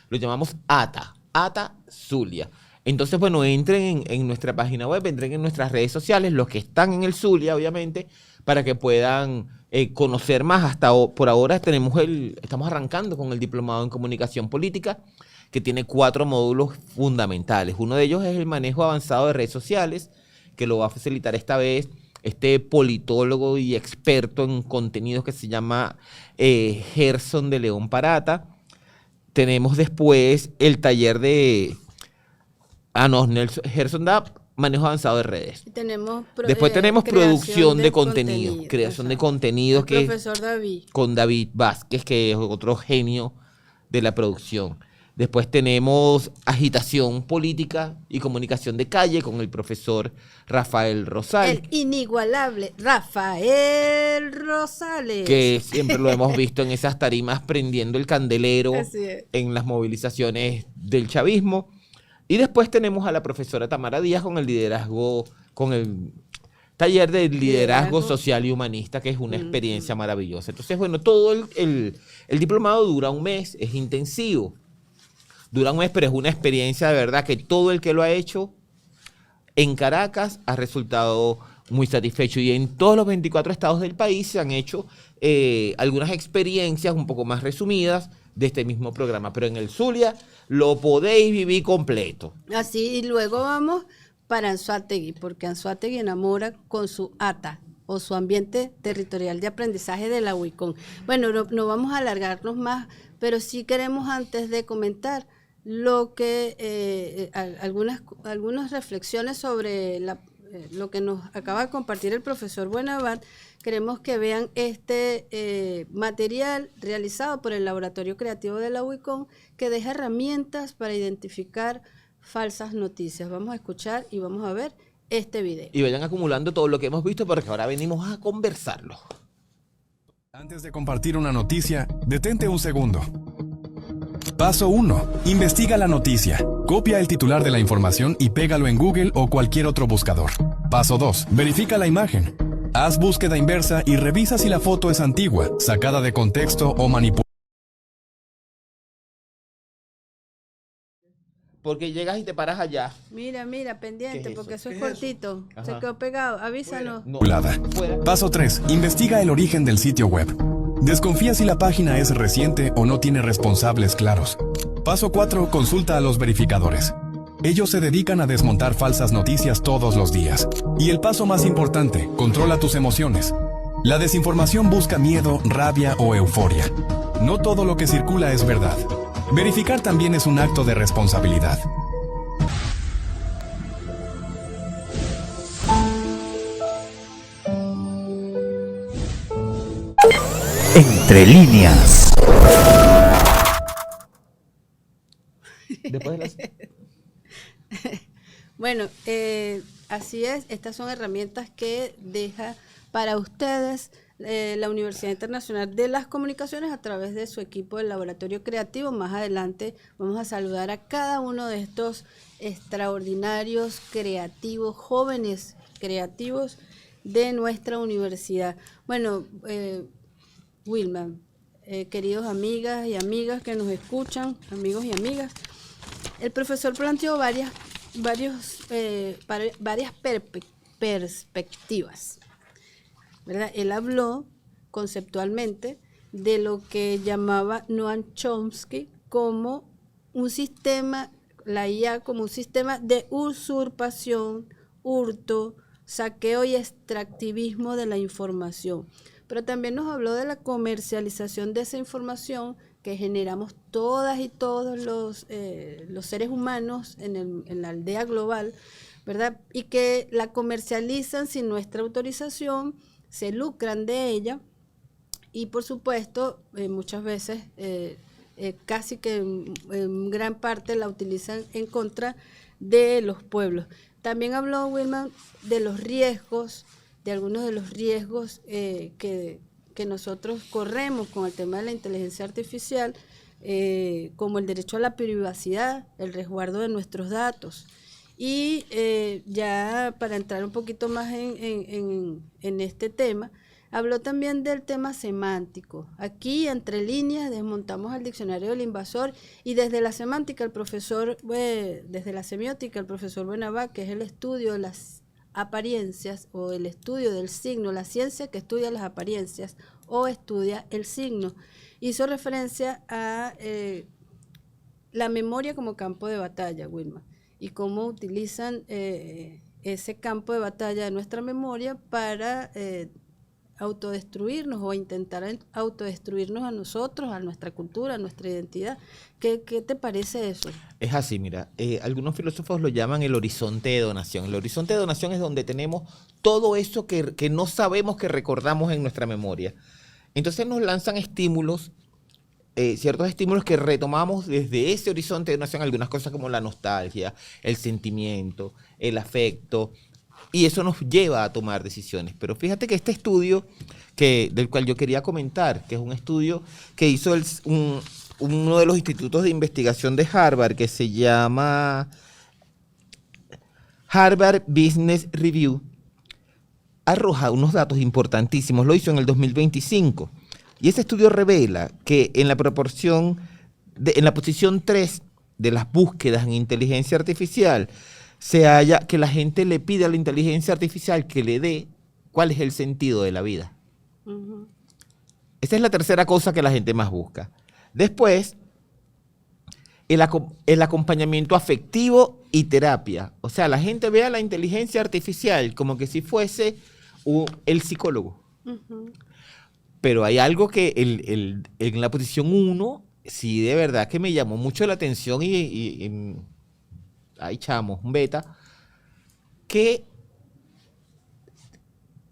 lo llamamos ATA Zulia. Entonces, bueno, entren en nuestra página web, entren en nuestras redes sociales, los que están en el Zulia, obviamente, para que puedan conocer más. Por ahora estamos arrancando con el diplomado en comunicación política, que tiene 4 módulos fundamentales. Uno de ellos es el manejo avanzado de redes sociales, que lo va a facilitar esta vez este politólogo y experto en contenidos que se llama Gerson de León Parata. Tenemos después el taller de... Gerson da manejo avanzado de redes. Y tenemos Después tenemos producción de contenido, contenido, creación de exacto. contenido El que profesor David. con David Vázquez, que es otro genio de la producción. Después tenemos agitación política y comunicación de calle con el profesor Rafael Rosales, El inigualable Rafael Rosales. que siempre lo hemos visto en esas tarimas prendiendo el candelero Así es. en las movilizaciones del chavismo. Y después tenemos a la profesora Tamara Díaz con el taller de liderazgo social y humanista, que es una experiencia maravillosa. Entonces, bueno, todo el diplomado dura un mes, es intensivo. Dura un mes, pero es una experiencia de verdad que todo el que lo ha hecho en Caracas ha resultado muy satisfecho. Y en todos los 24 estados del país se han hecho algunas experiencias un poco más resumidas de este mismo programa. Pero en el Zulia lo podéis vivir completo. Así, y luego vamos para Anzoátegui, porque Anzoátegui enamora con su ATA, o su ambiente territorial de aprendizaje de la Wicón. Bueno, no vamos a alargarnos más, pero sí queremos, antes de comentar lo que algunas reflexiones sobre lo que nos acaba de compartir el profesor Buenabart. Queremos que vean este material realizado por el Laboratorio Creativo de la Wicón, que deja herramientas para identificar falsas noticias. Vamos a escuchar y vamos a ver este video. Y vayan acumulando todo lo que hemos visto porque ahora venimos a conversarlo. Antes de compartir una noticia, detente un segundo. Paso 1. Investiga la noticia. Copia el titular de la información y pégalo en Google o cualquier otro buscador. Paso 2. Verifica la imagen. Haz búsqueda inversa y revisa si la foto es antigua, sacada de contexto o manipulada. Porque llegas y te paras allá. Mira, pendiente, ¿Qué es porque eso? eso es ¿Qué es cortito. Ajá. Se quedó pegado. Avísanos. No, Fuera. fuera. Paso 3. Investiga el origen del sitio web. Desconfía si la página es reciente o no tiene responsables claros. Paso 4. Consulta a los verificadores. Ellos se dedican a desmontar falsas noticias todos los días. Y el paso más importante, controla tus emociones. La desinformación busca miedo, rabia o euforia. No todo lo que circula es verdad. Verificar también es un acto de responsabilidad. Entre líneas. Después de las... Bueno, así es. Estas son herramientas que deja para ustedes la Universidad Internacional de las Comunicaciones a través de su equipo del Laboratorio Creativo. Más adelante vamos a saludar a cada uno de estos extraordinarios creativos, jóvenes creativos de nuestra universidad. Bueno, Wilma, queridos amigas y amigas que nos escuchan, amigos y amigas, el profesor planteó varias perspectivas, ¿verdad? Él habló conceptualmente de lo que llamaba Noam Chomsky como un sistema, la IA como un sistema de usurpación, hurto, saqueo y extractivismo de la información. Pero también nos habló de la comercialización de esa información que generamos todas y todos los seres humanos en la aldea global, ¿verdad? Y que la comercializan sin nuestra autorización, se lucran de ella y por supuesto muchas veces casi que en gran parte la utilizan en contra de los pueblos. También habló Wilman de los riesgos, de algunos de los riesgos que nosotros corremos con el tema de la inteligencia artificial, como el derecho a la privacidad, el resguardo de nuestros datos. Y ya para entrar un poquito más en este tema, habló también del tema semántico. Aquí, entre líneas, desmontamos el diccionario del invasor y desde la semántica, desde la semiótica, el profesor Benabá, que es el estudio de las apariencias o el estudio del signo, la ciencia que estudia las apariencias o estudia el signo, hizo referencia a la memoria como campo de batalla, Wilma, y cómo utilizan ese campo de batalla de nuestra memoria para autodestruirnos o intentar autodestruirnos a nosotros, a nuestra cultura, a nuestra identidad. ¿Qué te parece eso? Es así, mira, algunos filósofos lo llaman el horizonte de donación. El horizonte de donación es donde tenemos todo eso que no sabemos que recordamos en nuestra memoria. Entonces nos lanzan estímulos, ciertos estímulos que retomamos desde ese horizonte de donación, algunas cosas como la nostalgia, el sentimiento, el afecto, y eso nos lleva a tomar decisiones. Pero fíjate que este estudio del cual yo quería comentar, que es un estudio que hizo uno de los institutos de investigación de Harvard, que se llama Harvard Business Review, arroja unos datos importantísimos. Lo hizo en el 2025. Y ese estudio revela que en la posición 3 de las búsquedas en inteligencia artificial, se halla que la gente le pide a la inteligencia artificial que le dé cuál es el sentido de la vida. Uh-huh. Esa es la tercera cosa que la gente más busca. Después, el acompañamiento afectivo y terapia. O sea, la gente ve a la inteligencia artificial como que si fuese el psicólogo. Uh-huh. Pero hay algo que en la posición 1, sí de verdad que me llamó mucho la atención y ahí chamos, un beta, que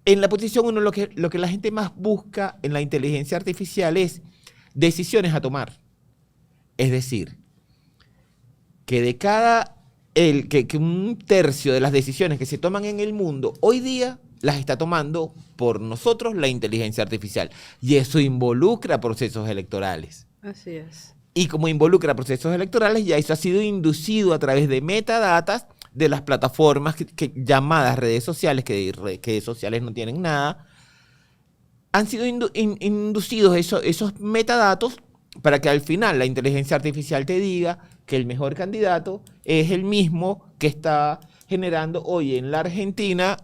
en la posición 1 lo que la gente más busca en la inteligencia artificial es decisiones a tomar. Es decir, que que un tercio de las decisiones que se toman en el mundo hoy día las está tomando por nosotros la inteligencia artificial. Y eso involucra procesos electorales. Así es. Y como involucra procesos electorales, ya eso ha sido inducido a través de metadatas de las plataformas llamadas redes sociales, que redes sociales no tienen nada. Han sido inducidos esos metadatos para que al final la inteligencia artificial te diga que el mejor candidato es el mismo que está generando hoy en la Argentina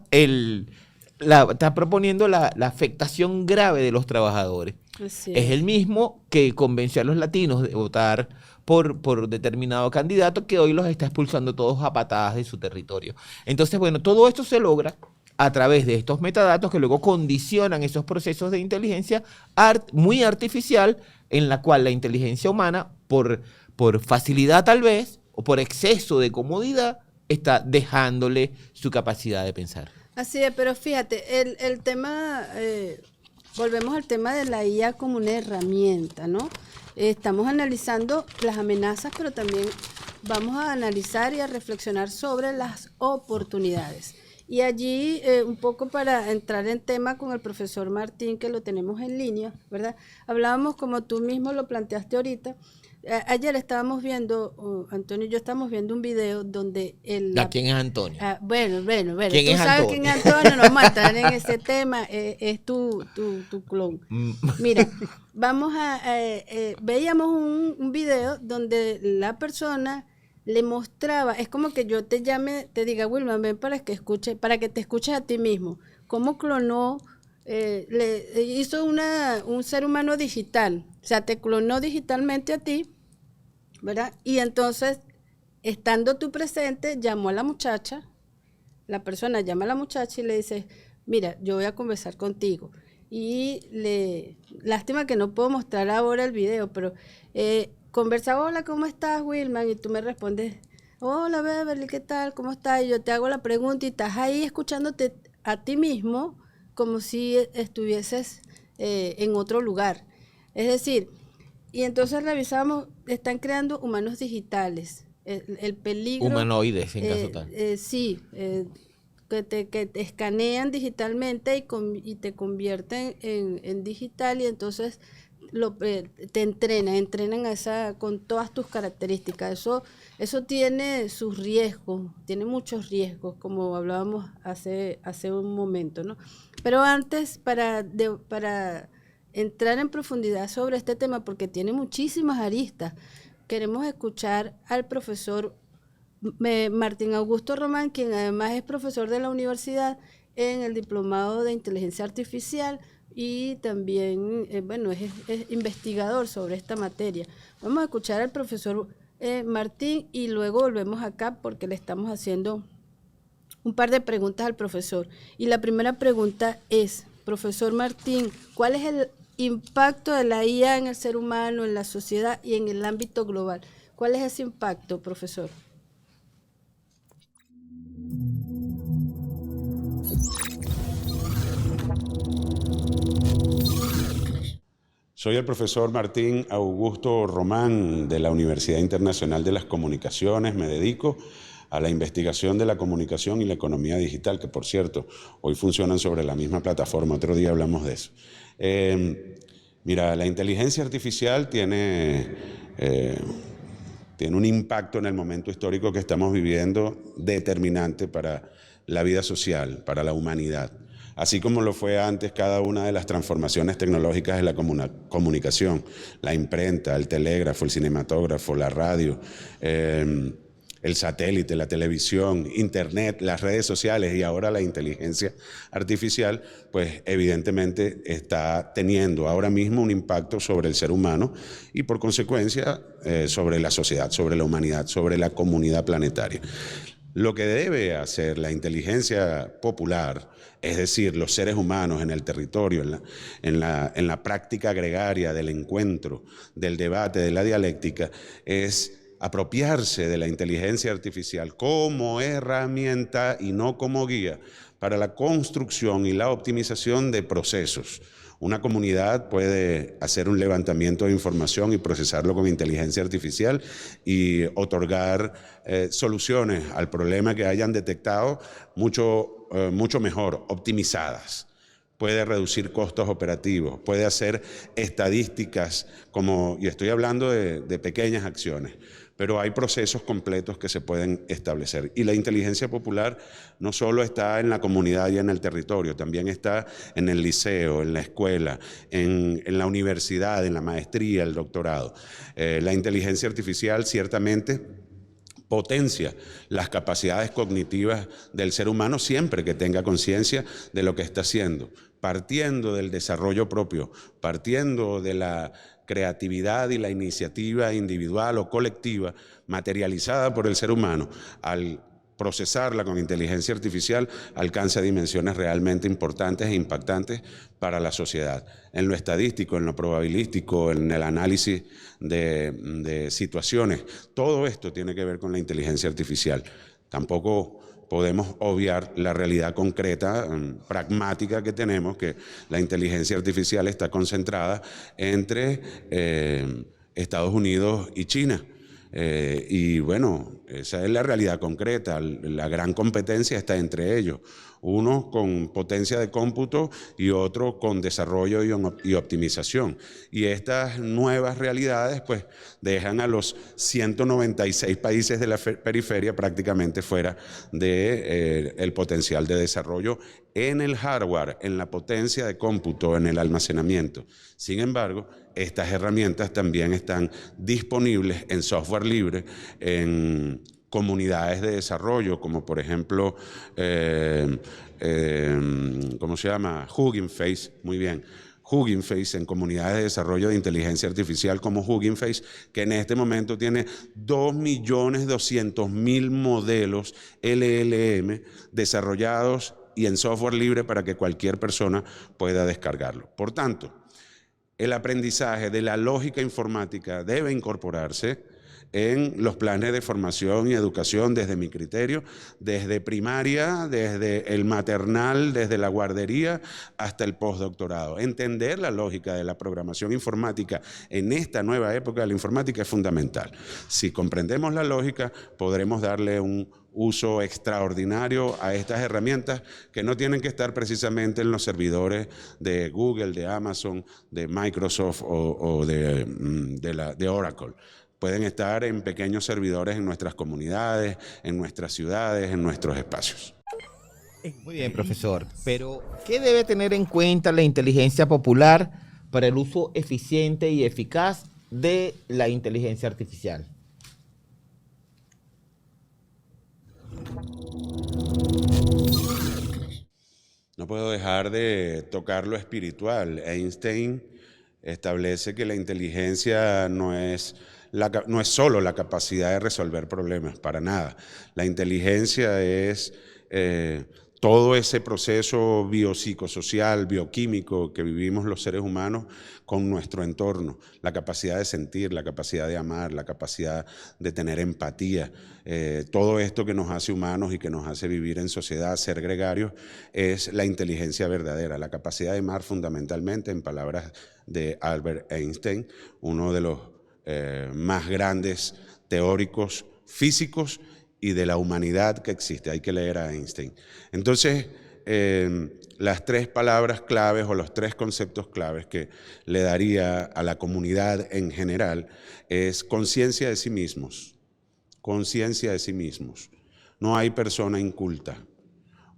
está proponiendo la afectación grave de los trabajadores. Así Es el mismo que convenció a los latinos de votar por determinado candidato que hoy los está expulsando todos a patadas de su territorio. Entonces, bueno, todo esto se logra a través de estos metadatos que luego condicionan esos procesos de inteligencia muy artificial, en la cual la inteligencia humana, por facilidad tal vez, o por exceso de comodidad, está dejándole su capacidad de pensar. Así es, pero fíjate, el tema, volvemos al tema de la IA como una herramienta, ¿no? Estamos analizando las amenazas, pero también vamos a analizar y a reflexionar sobre las oportunidades. Y allí, un poco para entrar en tema con el profesor Martín, que lo tenemos en línea, ¿verdad? Hablábamos, como tú mismo lo planteaste ahorita, ayer estábamos viendo, Antonio y yo estábamos viendo un video donde ¿Quién es Antonio? Bueno, ¿Quién tú es sabes Antonio? quién es Antonio, no vamos a entrar en ese tema, es tu clon. Mira, veíamos un video donde la persona le mostraba, es como que yo te llame, te diga, Wilman, ven para que te escuches a ti mismo, cómo clonó, le hizo un ser humano digital, o sea, te clonó digitalmente a ti, ¿verdad? Y entonces, estando tú presente, llamó a la muchacha, la persona llama a la muchacha y le dice, mira, yo voy a conversar contigo. Y lástima que no puedo mostrar ahora el video, pero conversa, hola, ¿cómo estás, Wilman? Y tú me respondes, hola, Beverly, ¿qué tal? ¿Cómo estás? Y yo te hago la pregunta y estás ahí escuchándote a ti mismo como si estuvieses en otro lugar. Es decir, y entonces revisamos, están creando humanos digitales. El peligro... Humanoides, en caso tal. Sí, que te escanean digitalmente y te convierten en digital, y entonces te entrenan con todas tus características. Eso tiene sus riesgos, tiene muchos riesgos, como hablábamos hace un momento, ¿no? Pero antes, para entrar en profundidad sobre este tema, porque tiene muchísimas aristas, queremos escuchar al profesor Martín Augusto Román, quien además es profesor de la universidad en el diplomado de inteligencia artificial y también, es investigador sobre esta materia. Vamos a escuchar al profesor Martín y luego volvemos acá porque le estamos haciendo un par de preguntas al profesor. Y la primera pregunta es, profesor Martín, ¿cuál es el impacto de la IA en el ser humano, en la sociedad y en el ámbito global? ¿Cuál es ese impacto, profesor? Soy el profesor Martín Augusto Román de la Universidad Internacional de las Comunicaciones. Me dedico a la investigación de la comunicación y la economía digital, que por cierto, hoy funcionan sobre la misma plataforma. Otro día hablamos de eso. Mira, la inteligencia artificial tiene un impacto en el momento histórico que estamos viviendo determinante para la vida social, para la humanidad. Así como lo fue antes cada una de las transformaciones tecnológicas de la comunicación, la imprenta, el telégrafo, el cinematógrafo, la radio, el satélite, la televisión, internet, las redes sociales y ahora la inteligencia artificial, pues evidentemente está teniendo ahora mismo un impacto sobre el ser humano y por consecuencia sobre la sociedad, sobre la humanidad, sobre la comunidad planetaria. Lo que debe hacer la inteligencia popular, es decir, los seres humanos en el territorio, en la práctica gregaria del encuentro, del debate, de la dialéctica, es apropiarse de la inteligencia artificial como herramienta y no como guía para la construcción y la optimización de procesos. Una comunidad puede hacer un levantamiento de información y procesarlo con inteligencia artificial y otorgar soluciones al problema que hayan detectado mucho mejor, optimizadas. Puede reducir costos operativos, puede hacer estadísticas, y estoy hablando de pequeñas acciones, pero hay procesos completos que se pueden establecer. Y la inteligencia popular no solo está en la comunidad y en el territorio, también está en el liceo, en la escuela, en la universidad, en la maestría, el doctorado. La inteligencia artificial ciertamente potencia las capacidades cognitivas del ser humano siempre que tenga conciencia de lo que está haciendo, partiendo del desarrollo propio, partiendo de la creatividad y la iniciativa individual o colectiva materializada por el ser humano. Al procesarla con inteligencia artificial alcanza dimensiones realmente importantes e impactantes para la sociedad. En lo estadístico, en lo probabilístico, en el análisis de situaciones, todo esto tiene que ver con la inteligencia artificial. Tampoco podemos obviar la realidad concreta, pragmática que tenemos, que la inteligencia artificial está concentrada entre Estados Unidos y China. Y bueno, esa es la realidad concreta. La gran competencia está entre ellos, uno con potencia de cómputo y otro con desarrollo y optimización. Y estas nuevas realidades pues dejan a los 196 países de la periferia prácticamente fuera del potencial de desarrollo en el hardware, en la potencia de cómputo, en el almacenamiento. Sin embargo, estas herramientas también están disponibles en software libre, en comunidades de desarrollo, como por ejemplo, ¿cómo se llama? Hugging Face, muy bien. Hugging Face, en comunidades de desarrollo de inteligencia artificial como Hugging Face, que en este momento tiene 2.200.000 modelos LLM desarrollados y en software libre para que cualquier persona pueda descargarlo. Por tanto, el aprendizaje de la lógica informática debe incorporarse en los planes de formación y educación desde mi criterio, desde primaria, desde el maternal, desde la guardería hasta el postdoctorado. Entender la lógica de la programación informática en esta nueva época de la informática es fundamental. Si comprendemos la lógica, podremos darle un uso extraordinario a estas herramientas que no tienen que estar precisamente en los servidores de Google, de Amazon, de Microsoft o de Oracle. Pueden estar en pequeños servidores en nuestras comunidades, en nuestras ciudades, en nuestros espacios. Muy bien, profesor. Pero, ¿qué debe tener en cuenta la inteligencia popular para el uso eficiente y eficaz de la inteligencia artificial? No puedo dejar de tocar lo espiritual. Einstein establece que la inteligencia no es solo la capacidad de resolver problemas, para nada. La inteligencia es todo ese proceso biopsicosocial, bioquímico que vivimos los seres humanos con nuestro entorno, la capacidad de sentir, la capacidad de amar, la capacidad de tener empatía, todo esto que nos hace humanos y que nos hace vivir en sociedad, ser gregarios, es la inteligencia verdadera, la capacidad de amar fundamentalmente, en palabras de Albert Einstein, uno de los más grandes teóricos físicos y de la humanidad que existe. Hay que leer a Einstein. Entonces, las tres palabras claves o los tres conceptos claves que le daría a la comunidad en general es conciencia de sí mismos. Conciencia de sí mismos. No hay persona inculta.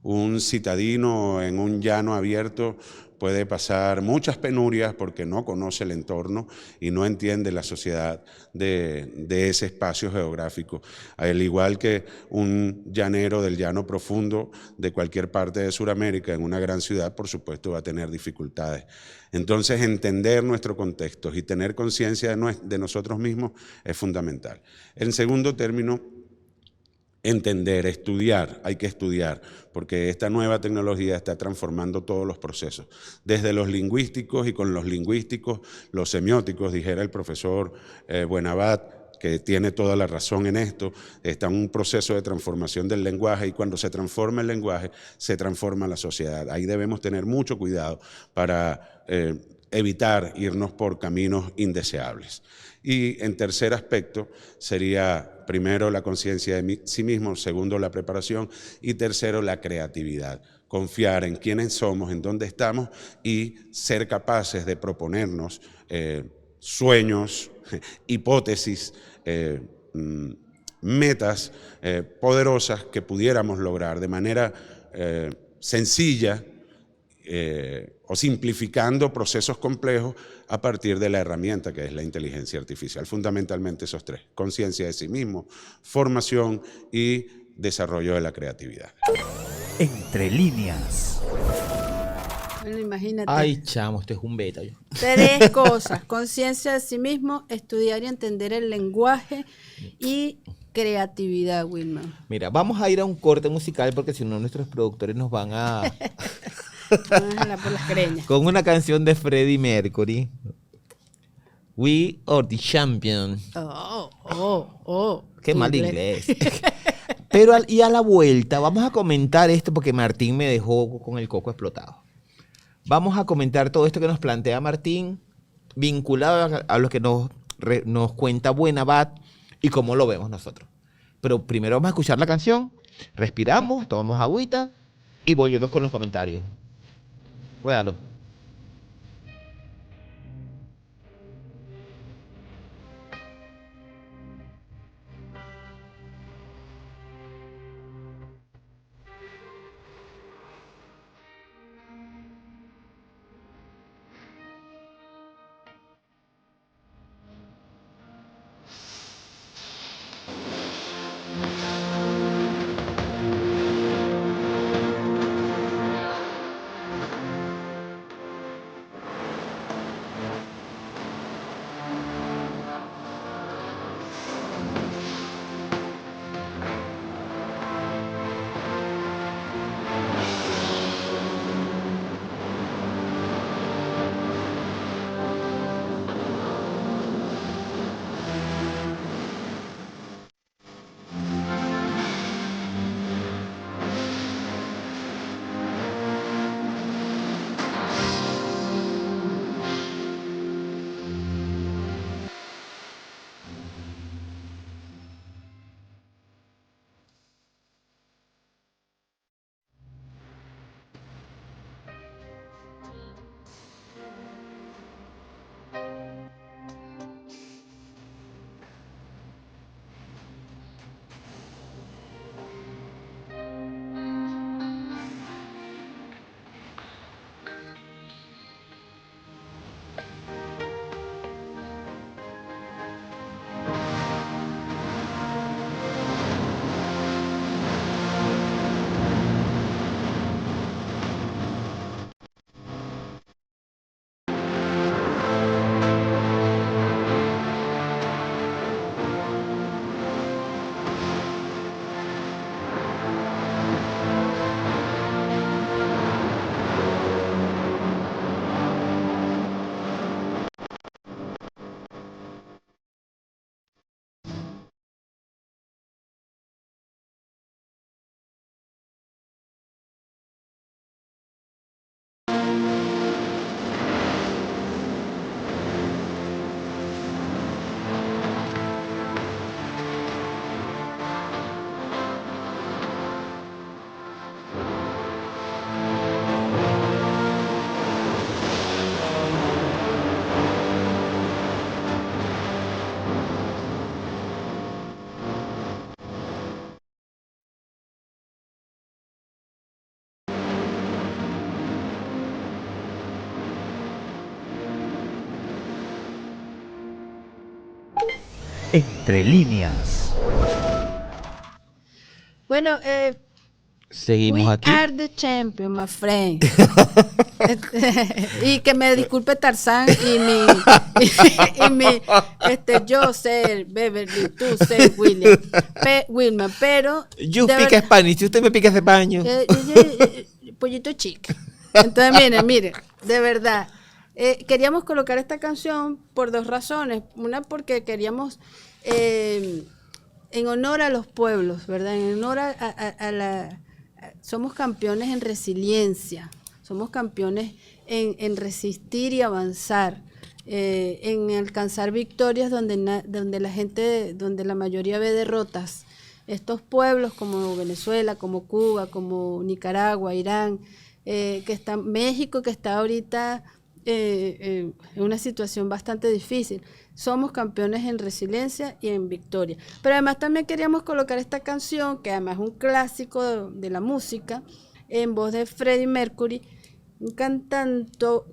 Un citadino en un llano abierto puede pasar muchas penurias porque no conoce el entorno y no entiende la sociedad de ese espacio geográfico. Al igual que un llanero del llano profundo de cualquier parte de Sudamérica, en una gran ciudad, por supuesto, va a tener dificultades. Entonces, entender nuestro contexto y tener conciencia de nosotros mismos es fundamental. En segundo término, entender, estudiar, hay que estudiar, porque esta nueva tecnología está transformando todos los procesos, desde los lingüísticos y con los lingüísticos, los semióticos, dijera el profesor Buenabat, que tiene toda la razón en esto, está en un proceso de transformación del lenguaje y cuando se transforma el lenguaje, se transforma la sociedad. Ahí debemos tener mucho cuidado para evitar irnos por caminos indeseables. Y en tercer aspecto sería primero la conciencia de sí mismo, segundo la preparación y tercero la creatividad. Confiar en quiénes somos, en dónde estamos y ser capaces de proponernos sueños, hipótesis, metas poderosas que pudiéramos lograr de manera sencilla, o simplificando procesos complejos a partir de la herramienta que es la inteligencia artificial. Fundamentalmente esos tres: conciencia de sí mismo, formación y desarrollo de la creatividad. Entre líneas. Bueno, imagínate. Ay, chamo, este es un beta. Yo. 3 cosas: conciencia de sí mismo, estudiar y entender el lenguaje y creatividad, Wilman. Mira, vamos a ir a un corte musical porque si no nuestros productores nos van a... Déjala por las greñas. Con una canción de Freddie Mercury. We are the champion. Qué mal inglés. Pero y a la vuelta vamos a comentar esto porque Martín me dejó con el coco explotado. Vamos a comentar todo esto que nos plantea Martín, vinculado a lo que nos cuenta Buenabat y cómo lo vemos nosotros. Pero primero vamos a escuchar la canción, respiramos, tomamos agüita y volvemos con los comentarios. Cuédalo. Entre líneas. Bueno, Seguimos we aquí. are the champion, my friend. Y que me disculpe Tarzán y mi yo ser Beverly, tú ser Wilman, pero You de speak verdad, Spanish, usted me pica español. pollito chic. Entonces, mire, de verdad, queríamos colocar esta canción por 2 razones. Una, porque queríamos, en honor a los pueblos, ¿verdad? En honor somos campeones en resiliencia, somos campeones en resistir y avanzar, en alcanzar victorias donde la gente, donde la mayoría ve derrotas. Estos pueblos como Venezuela, como Cuba, como Nicaragua, Irán, México, que está ahorita en una situación bastante difícil. Somos campeones en resiliencia y en victoria. Pero además también queríamos colocar esta canción, que además es un clásico de la música, en voz de Freddie Mercury, un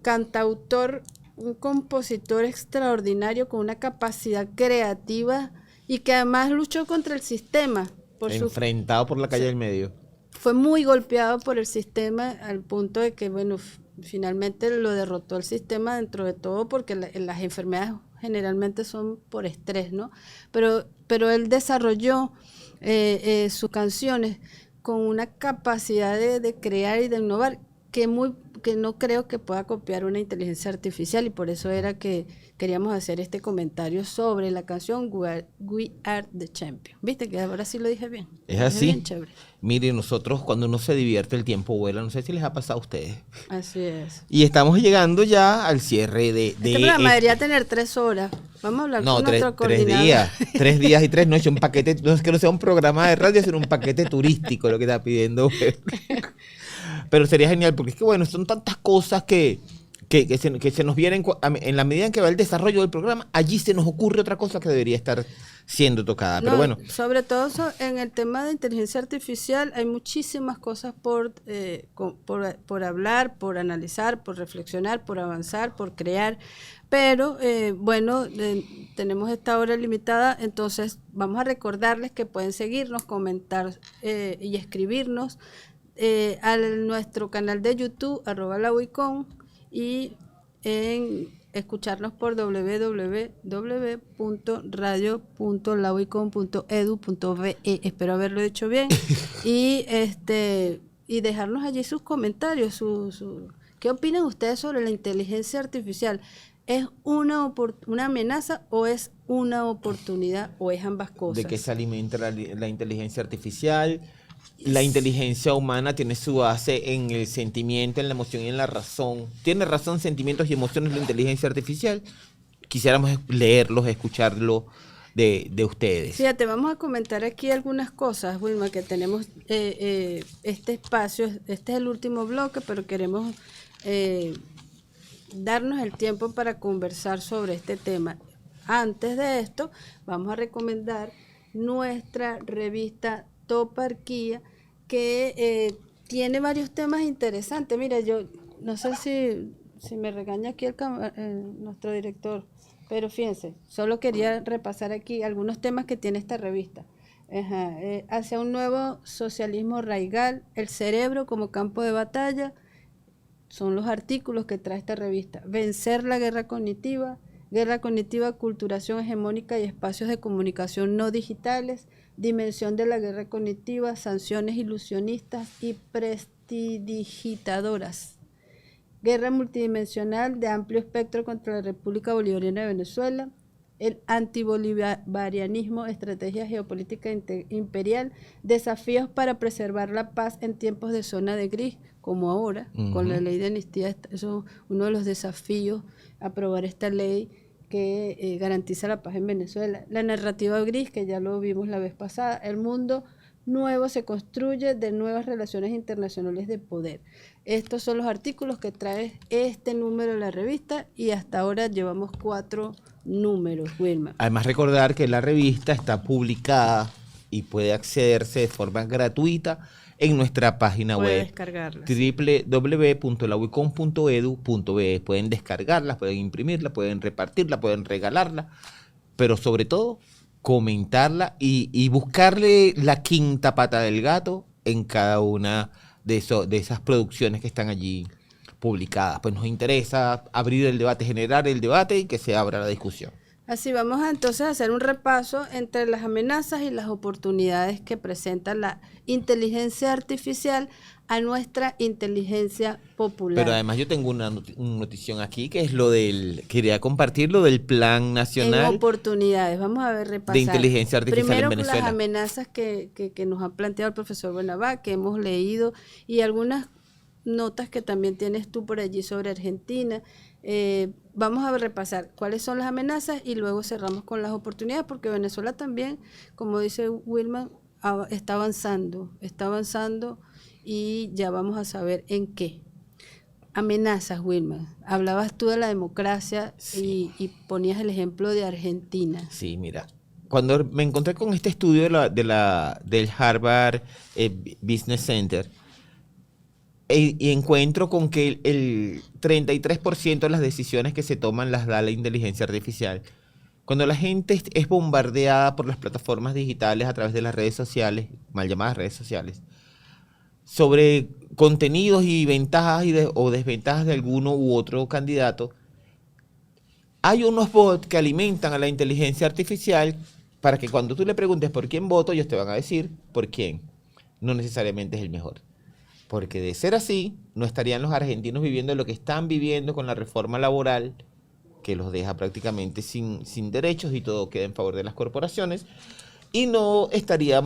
cantautor, un compositor extraordinario con una capacidad creativa y que además luchó contra el sistema. Enfrentado por la calle del medio. Fue muy golpeado por el sistema al punto de que, bueno, finalmente lo derrotó el sistema dentro de todo, porque las enfermedades generalmente son por estrés, ¿no? Pero él desarrolló sus canciones con una capacidad de crear y de innovar que no creo que pueda copiar una inteligencia artificial, y por eso era que queríamos hacer este comentario sobre la canción We Are the Champions. ¿Viste que ahora sí lo dije bien? Es Lo dije así. bien chévere. Mire, nosotros cuando uno se divierte el tiempo vuela, no sé si les ha pasado a ustedes. Así es. Y estamos llegando ya al cierre de Este programa debería tener 3 horas. Vamos a hablar no, con tres nuestro coordinador. días. 3 días y 3 noches. Un paquete, no es que no sea un programa de radio, sino un paquete turístico lo que está pidiendo. Pero sería genial, porque es que, bueno, son tantas cosas que se nos vienen, en la medida en que va el desarrollo del programa, allí se nos ocurre otra cosa que debería estar siendo tocada. Pero No, bueno. sobre todo en el tema de inteligencia artificial hay muchísimas cosas por hablar, por analizar, por reflexionar, por avanzar, por crear. Pero bueno, tenemos esta hora limitada, entonces vamos a recordarles que pueden seguirnos, comentar y escribirnos a nuestro canal de YouTube, @lawicon, y escucharnos por www.radio.lawicon.edu.be. Espero haberlo dicho bien. y dejarnos allí sus comentarios, ¿qué opinan ustedes sobre la inteligencia artificial? ¿Es una amenaza o es una oportunidad o es ambas cosas? De que se alimenta la inteligencia artificial. La inteligencia humana tiene su base en el sentimiento, en la emoción y en la razón. Tiene razón, sentimientos y emociones la inteligencia artificial. Quisiéramos leerlos, escucharlo de ustedes. Fíjate, vamos a comentar aquí algunas cosas, Wilma, que tenemos este espacio. Este es el último bloque, pero queremos darnos el tiempo para conversar sobre este tema. Antes de esto, vamos a recomendar nuestra revista Toparquía, que tiene varios temas interesantes. Mira, yo no sé si me regaña aquí nuestro director, pero fíjense, solo quería repasar aquí algunos temas que tiene esta revista. Hacia un nuevo socialismo raigal, el cerebro como campo de batalla, son los artículos que trae esta revista. Vencer la guerra cognitiva, culturación hegemónica y espacios de comunicación no digitales, dimensión de la guerra cognitiva, sanciones ilusionistas y prestidigitadoras, guerra multidimensional de amplio espectro contra la República Bolivariana de Venezuela, el antibolivarianismo, estrategia geopolítica imperial, desafíos para preservar la paz en tiempos de zona de gris, como ahora, con la ley de amnistía. Eso es uno de los desafíos, aprobar esta ley que garantiza la paz en Venezuela. La narrativa gris, que ya lo vimos la vez pasada. El mundo nuevo se construye de nuevas relaciones internacionales de poder. Estos son los artículos que trae este número de la revista, y hasta ahora llevamos 4 números, Wilma. Además, recordar que la revista está publicada y puede accederse de forma gratuita en nuestra página web www.lawicon.edu.be. Pueden descargarlas, pueden imprimirla, pueden repartirla, pueden regalarla, pero sobre todo comentarla y buscarle la quinta pata del gato en cada una de esas producciones que están allí publicadas. Pues nos interesa abrir el debate, generar el debate y que se abra la discusión. Así vamos entonces a hacer un repaso entre las amenazas y las oportunidades que presenta la inteligencia artificial a nuestra inteligencia popular. Pero además yo tengo una notición aquí, que es quería compartir lo del Plan Nacional en oportunidades. Vamos a ver, repasar. De inteligencia artificial primero, en Venezuela. Las amenazas que nos ha planteado el profesor Buenavá, que hemos leído, y algunas notas que también tienes tú por allí sobre Argentina. Vamos a repasar cuáles son las amenazas y luego cerramos con las oportunidades, porque Venezuela también, como dice Wilma, está avanzando y ya vamos a saber en qué. Amenazas, Wilma. Hablabas tú de la democracia, sí, y ponías el ejemplo de Argentina. Sí, mira. Cuando me encontré con este estudio del Harvard Business Center, y encuentro con que el 33% de las decisiones que se toman las da la inteligencia artificial. Cuando la gente es bombardeada por las plataformas digitales a través de las redes sociales, mal llamadas redes sociales, sobre contenidos y ventajas o desventajas de alguno u otro candidato, hay unos bots que alimentan a la inteligencia artificial para que cuando tú le preguntes por quién voto, ellos te van a decir por quién. No necesariamente es el mejor. Porque de ser así, no estarían los argentinos viviendo lo que están viviendo con la reforma laboral, que los deja prácticamente sin derechos y todo queda en favor de las corporaciones. Y no estaría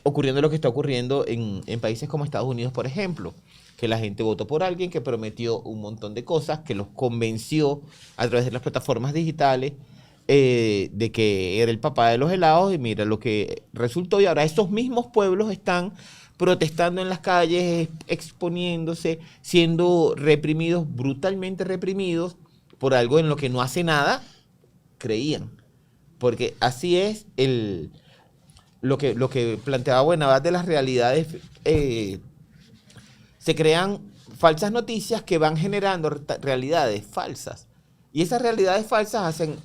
ocurriendo lo que está ocurriendo en países como Estados Unidos, por ejemplo, que la gente votó por alguien que prometió un montón de cosas, que los convenció a través de las plataformas digitales de que era el papá de los helados y mira lo que resultó. Y ahora esos mismos pueblos están protestando en las calles, exponiéndose, siendo reprimidos, brutalmente reprimidos por algo en lo que no hace nada, creían. Porque así es lo que planteaba Buenabad de las realidades. Se crean falsas noticias que van generando realidades falsas. Y esas realidades falsas hacen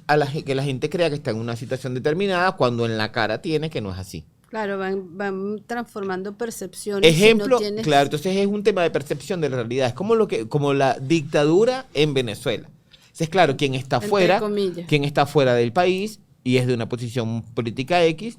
que la gente crea que está en una situación determinada cuando en la cara tiene que no es así. Claro, van transformando percepciones. Ejemplo, Si no tienes... claro, entonces es un tema de percepción de la realidad. Es como la dictadura en Venezuela. Entonces, claro, quien está fuera del país y es de una posición política X,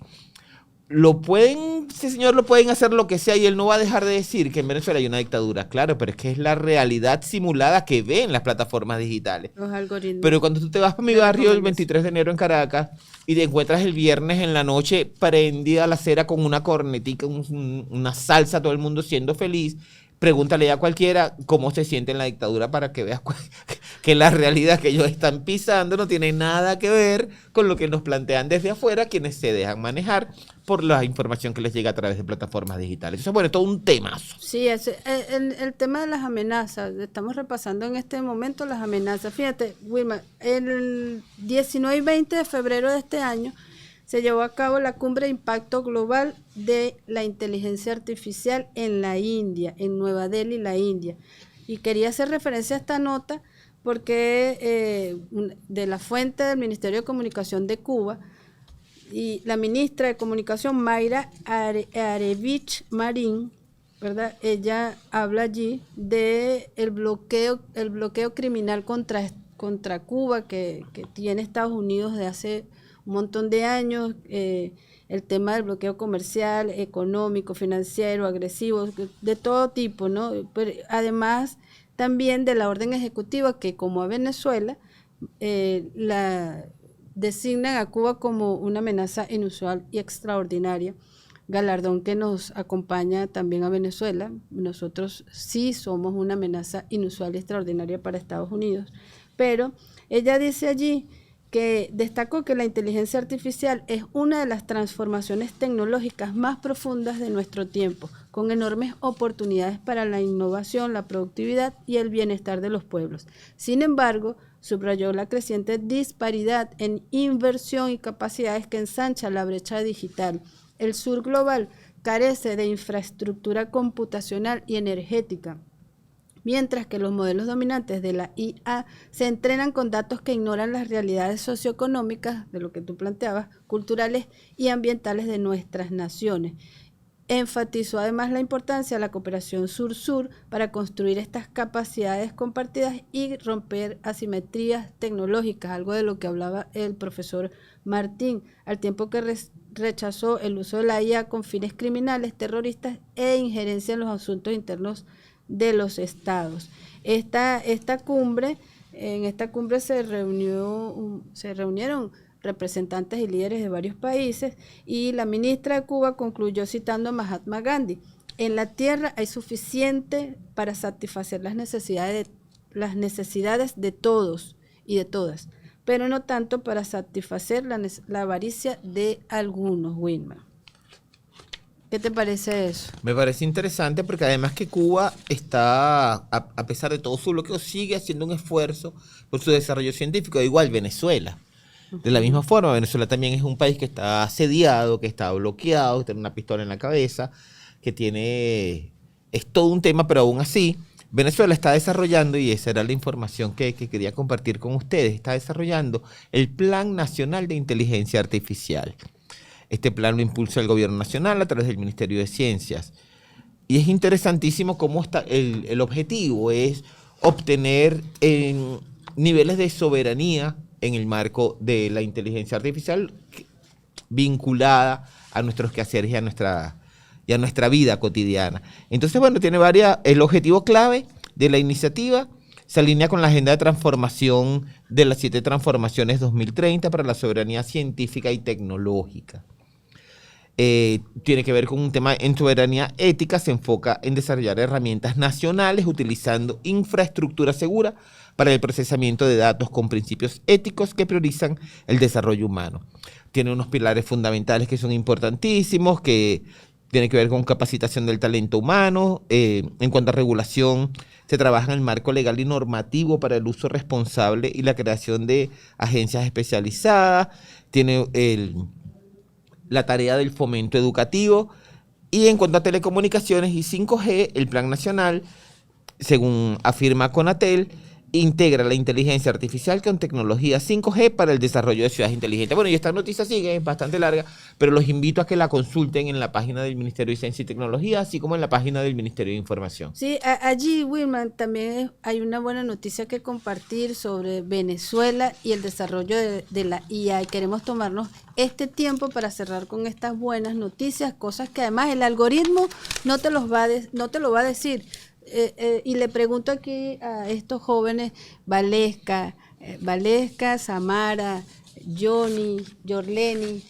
ese señor lo pueden hacer lo que sea y él no va a dejar de decir que en Venezuela hay una dictadura. Claro, pero es que es la realidad simulada que ve en las plataformas digitales. Los algoritmos. Pero cuando tú te vas para mi barrio el 23 de enero en Caracas y te encuentras el viernes en la noche prendida a la acera con una cornetica, una salsa, todo el mundo siendo feliz, pregúntale a cualquiera cómo se siente en la dictadura para que veas que la realidad que ellos están pisando no tiene nada que ver con lo que nos plantean desde afuera quienes se dejan manejar por la información que les llega a través de plataformas digitales. Eso es bueno, todo un temazo. Sí, el tema de las amenazas. Estamos repasando en este momento las amenazas. Fíjate, Wilma, el 19 y 20 de febrero de este año se llevó a cabo la Cumbre de Impacto Global de la Inteligencia Artificial en la India, en Nueva Delhi, la India. Y quería hacer referencia a esta nota porque de la fuente del Ministerio de Comunicación de Cuba, y la ministra de Comunicación, Mayra Arevich Marín, ¿verdad? Ella habla allí de el bloqueo criminal contra Cuba que tiene Estados Unidos de hace un montón de años, el tema del bloqueo comercial, económico, financiero, agresivo, de todo tipo, ¿no? Pero además también de la orden ejecutiva que, como a Venezuela, la designan a Cuba como una amenaza inusual y extraordinaria, galardón que nos acompaña también a Venezuela. Nosotros sí somos una amenaza inusual y extraordinaria para Estados Unidos, pero ella dice allí que destacó que la inteligencia artificial es una de las transformaciones tecnológicas más profundas de nuestro tiempo, con enormes oportunidades para la innovación, la productividad y el bienestar de los pueblos. Sin embargo, subrayó la creciente disparidad en inversión y capacidades que ensancha la brecha digital. El sur global carece de infraestructura computacional y energética, mientras que los modelos dominantes de la IA se entrenan con datos que ignoran las realidades socioeconómicas, de lo que tú planteabas, culturales y ambientales de nuestras naciones. Enfatizó además la importancia de la cooperación sur-sur para construir estas capacidades compartidas y romper asimetrías tecnológicas, algo de lo que hablaba el profesor Martín, al tiempo que rechazó el uso de la IA con fines criminales, terroristas e injerencia en los asuntos internos de los estados. En esta cumbre se reunieron representantes y líderes de varios países y la ministra de Cuba concluyó citando a Mahatma Gandhi: en la tierra hay suficiente para satisfacer las necesidades de todos y de todas, pero no tanto para satisfacer la avaricia de algunos. Wilma, ¿qué te parece eso? Me parece interesante porque además que Cuba está, a pesar de todo su bloqueo, sigue haciendo un esfuerzo por su desarrollo científico, igual Venezuela. De la misma forma, Venezuela también es un país que está asediado, que está bloqueado, que tiene una pistola en la cabeza, que tiene es todo un tema, pero aún así, Venezuela está desarrollando, y esa era la información que quería compartir con ustedes, está desarrollando el Plan Nacional de Inteligencia Artificial. Este plan lo impulsa el Gobierno Nacional a través del Ministerio de Ciencias. Y es interesantísimo cómo está el objetivo es obtener niveles de soberanía en el marco de la inteligencia artificial vinculada a nuestros quehaceres y a nuestra vida cotidiana. Entonces, bueno, tiene el objetivo clave de la iniciativa se alinea con la agenda de transformación de las 7 transformaciones 2030 para la soberanía científica y tecnológica. Tiene que ver con un tema en soberanía ética, se enfoca en desarrollar herramientas nacionales utilizando infraestructura segura para el procesamiento de datos con principios éticos que priorizan el desarrollo humano. Tiene unos pilares fundamentales que son importantísimos, que tiene que ver con capacitación del talento humano. En cuanto a regulación, se trabaja en el marco legal y normativo para el uso responsable y la creación de agencias especializadas. Tiene la tarea del fomento educativo. Y en cuanto a telecomunicaciones y 5G, el Plan Nacional, según afirma Conatel, integra la inteligencia artificial con tecnología 5G para el desarrollo de ciudades inteligentes. Bueno, y esta noticia sigue, es bastante larga, pero los invito a que la consulten en la página del Ministerio de Ciencia y Tecnología, así como en la página del Ministerio de Información. Sí, allí, Wilman, también hay una buena noticia que compartir sobre Venezuela y el desarrollo de la IA. Y queremos tomarnos este tiempo para cerrar con estas buenas noticias, cosas que además el algoritmo no te lo va a decir. Y le pregunto aquí a estos jóvenes, Valesca, Samara, Johnny, Yorleni,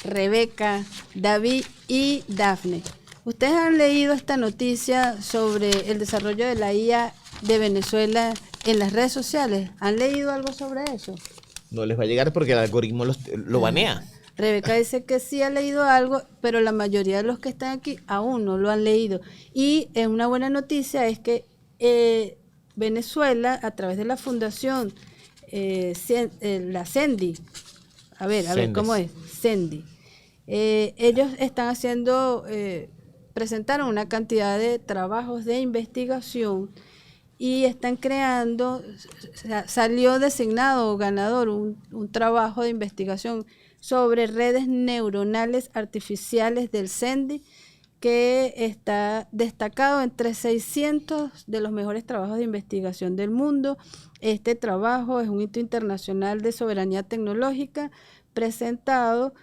Rebeca, David y Dafne. ¿Ustedes han leído esta noticia sobre el desarrollo de la IA de Venezuela en las redes sociales? ¿Han leído algo sobre eso? No les va a llegar porque el algoritmo lo banea. Rebeca dice que sí ha leído algo, pero la mayoría de los que están aquí aún no lo han leído. Y una buena noticia es que Venezuela, a través de la fundación, la CENDI, a ver, ¿cómo es? CENDI. Ellos están presentaron una cantidad de trabajos de investigación y están creando, salió designado ganador un trabajo de investigación sobre redes neuronales artificiales del CENDI, que está destacado entre 600 de los mejores trabajos de investigación del mundo. Este trabajo es un hito internacional de soberanía tecnológica presentado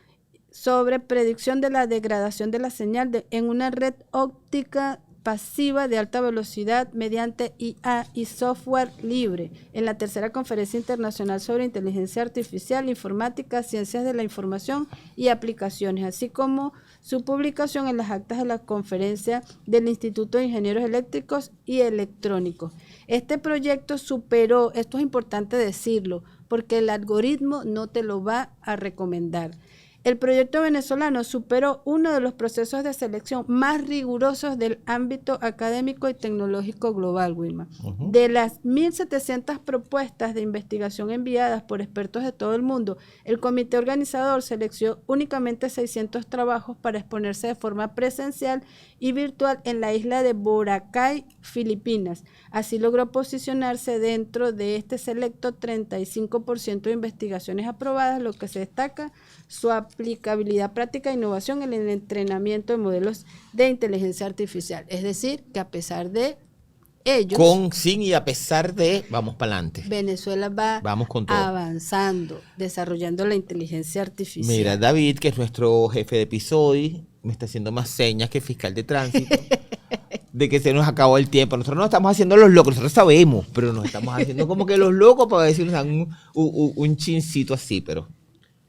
sobre predicción de la degradación de la señal en una red óptica pasiva de alta velocidad mediante IA y software libre en la tercera conferencia internacional sobre inteligencia artificial, informática, ciencias de la información y aplicaciones, así como su publicación en las actas de la conferencia del Instituto de Ingenieros Eléctricos y Electrónicos. Este proyecto superó, esto es importante decirlo, porque el algoritmo no te lo va a recomendar. El proyecto venezolano superó uno de los procesos de selección más rigurosos del ámbito académico y tecnológico global, Wilma. De las 1.700 propuestas de investigación enviadas por expertos de todo el mundo, el comité organizador seleccionó únicamente 600 trabajos para exponerse de forma presencial y virtual en la isla de Boracay, Filipinas. Así logró posicionarse dentro de este selecto 35% de investigaciones aprobadas, lo que se destaca su aplicabilidad práctica e innovación en el entrenamiento de modelos de inteligencia artificial. Es decir, que a pesar de ellos, sin y a pesar de, vamos para adelante. Venezuela vamos con todo, avanzando, desarrollando la inteligencia artificial. Mira, David, que es nuestro jefe de episodio, me está haciendo más señas que fiscal de tránsito de que se nos acabó el tiempo. Nosotros no estamos haciendo los locos, nosotros sabemos, pero nos estamos haciendo como que los locos para decirnos un chincito así, pero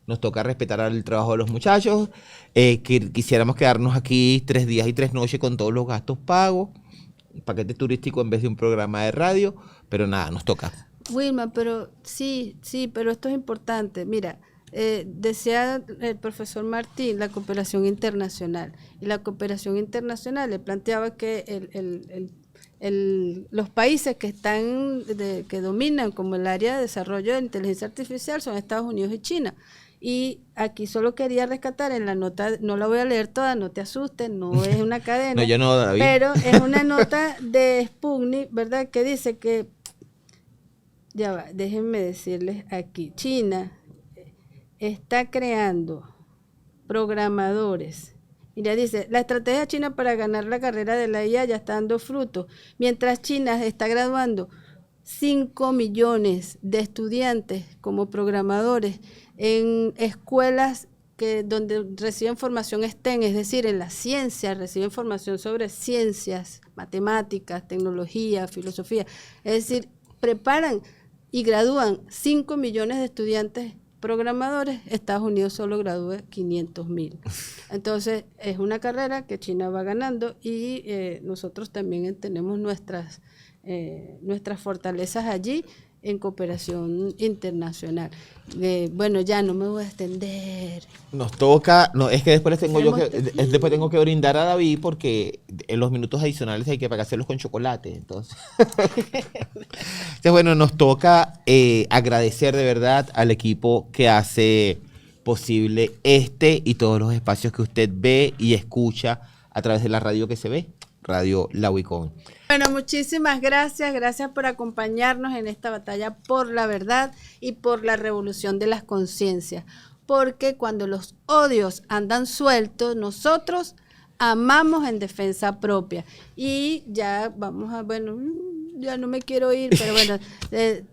nos toca respetar el trabajo de los muchachos. Quisiéramos quedarnos aquí 3 días y 3 noches con todos los gastos pagos, un paquete turístico en vez de un programa de radio, pero nada, nos toca. Wilma, pero sí, pero esto es importante. Mira, decía el profesor Martín, la cooperación internacional. Y la cooperación internacional le planteaba que los países que que dominan como el área de desarrollo de inteligencia artificial son Estados Unidos y China. Y aquí solo quería rescatar en la nota, no la voy a leer toda, no te asustes, no es una cadena. No, yo no, David. Pero es una nota de Sputnik, ¿verdad? Que dice que, ya va, déjenme decirles aquí, China está creando programadores. Mira, dice, la estrategia china para ganar la carrera de la IA ya está dando frutos. Mientras China está graduando 5 millones de estudiantes como programadores en escuelas donde reciben formación STEM, es decir, en las ciencias, reciben formación sobre ciencias, matemáticas, tecnología, filosofía. Es decir, preparan y gradúan 5 millones de estudiantes programadores. Estados Unidos solo gradúa 500,000. Entonces, es una carrera que China va ganando y nosotros también tenemos nuestras fortalezas allí en cooperación internacional. Bueno, ya no me voy a extender. Nos toca, no, es que después después tengo que brindar a David porque en los minutos adicionales hay que pagárselos con chocolate. Entonces, bueno, nos toca agradecer de verdad al equipo que hace posible este y todos los espacios que usted ve y escucha a través de la radio que se ve, Radio La Wicón. Bueno, muchísimas gracias. Gracias por acompañarnos en esta batalla por la verdad y por la revolución de las conciencias. Porque cuando los odios andan sueltos, nosotros amamos en defensa propia. Y ya vamos a, bueno, ya no me quiero ir, pero bueno,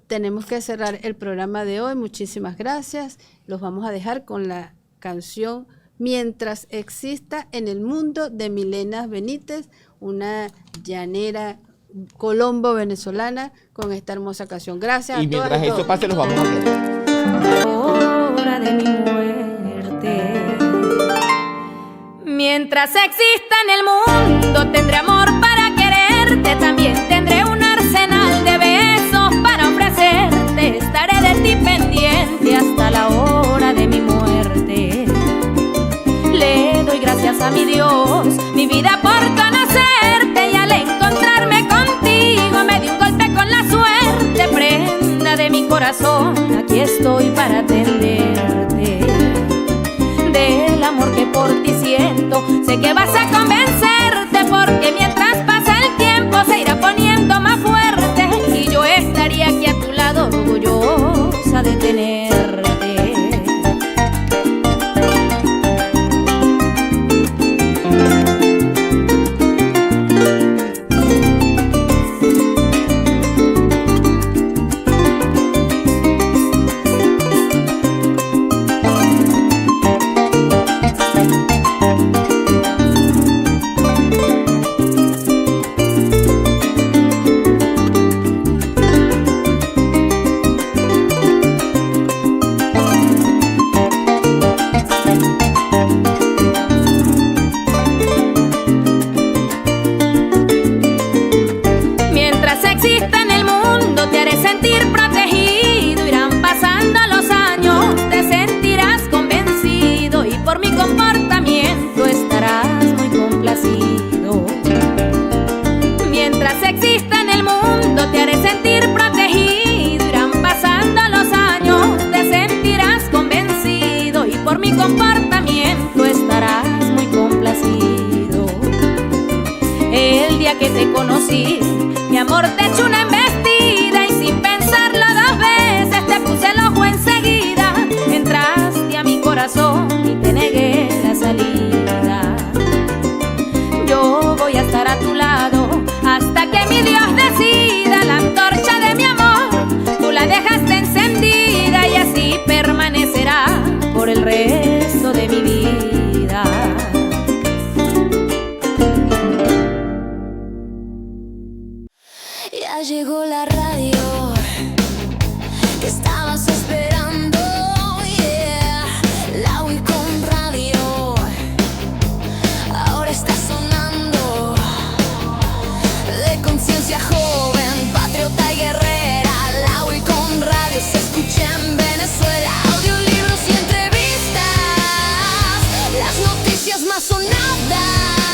tenemos que cerrar el programa de hoy. Muchísimas gracias. Los vamos a dejar con la canción Mientras exista en el mundo de Milena Benítez, una llanera colombo venezolana con esta hermosa canción. Gracias. Y mientras eso pase, los vamos a ver. Hora de mi muerte. Mientras exista en el mundo, tendré amor para quererte. También tendré un arsenal de besos para ofrecerte. Estaré de ti pendiente hasta la hora de mi muerte. Le doy gracias a mi Dios, mi vida por conocerte, y al encontrarme contigo me di un golpe con la suerte. Prenda de mi corazón, aquí estoy para atenderte. Del amor que por ti siento, sé que vas a convencerte, porque mientras pasa el tiempo se irá poniendo más fuerte, y yo estaría aquí a tu lado orgullosa de tenerte. Que te conocí, mi amor, te eché una embestida y sin pensarlo 2 veces te puse el ojo enseguida. Entraste a mi corazón y te negué la salida. Yo voy a estar a tu lado hasta que mi Dios decida. La antorcha de mi amor tú la dejaste encendida, y así permanecerá por el resto de mi vida. Ya llegó la radio que estabas esperando, yeah. La Wicón Radio ahora está sonando. De conciencia joven, patriota y guerrera, la Wicón Radio se escucha en Venezuela. Audiolibros y entrevistas, las noticias más sonadas.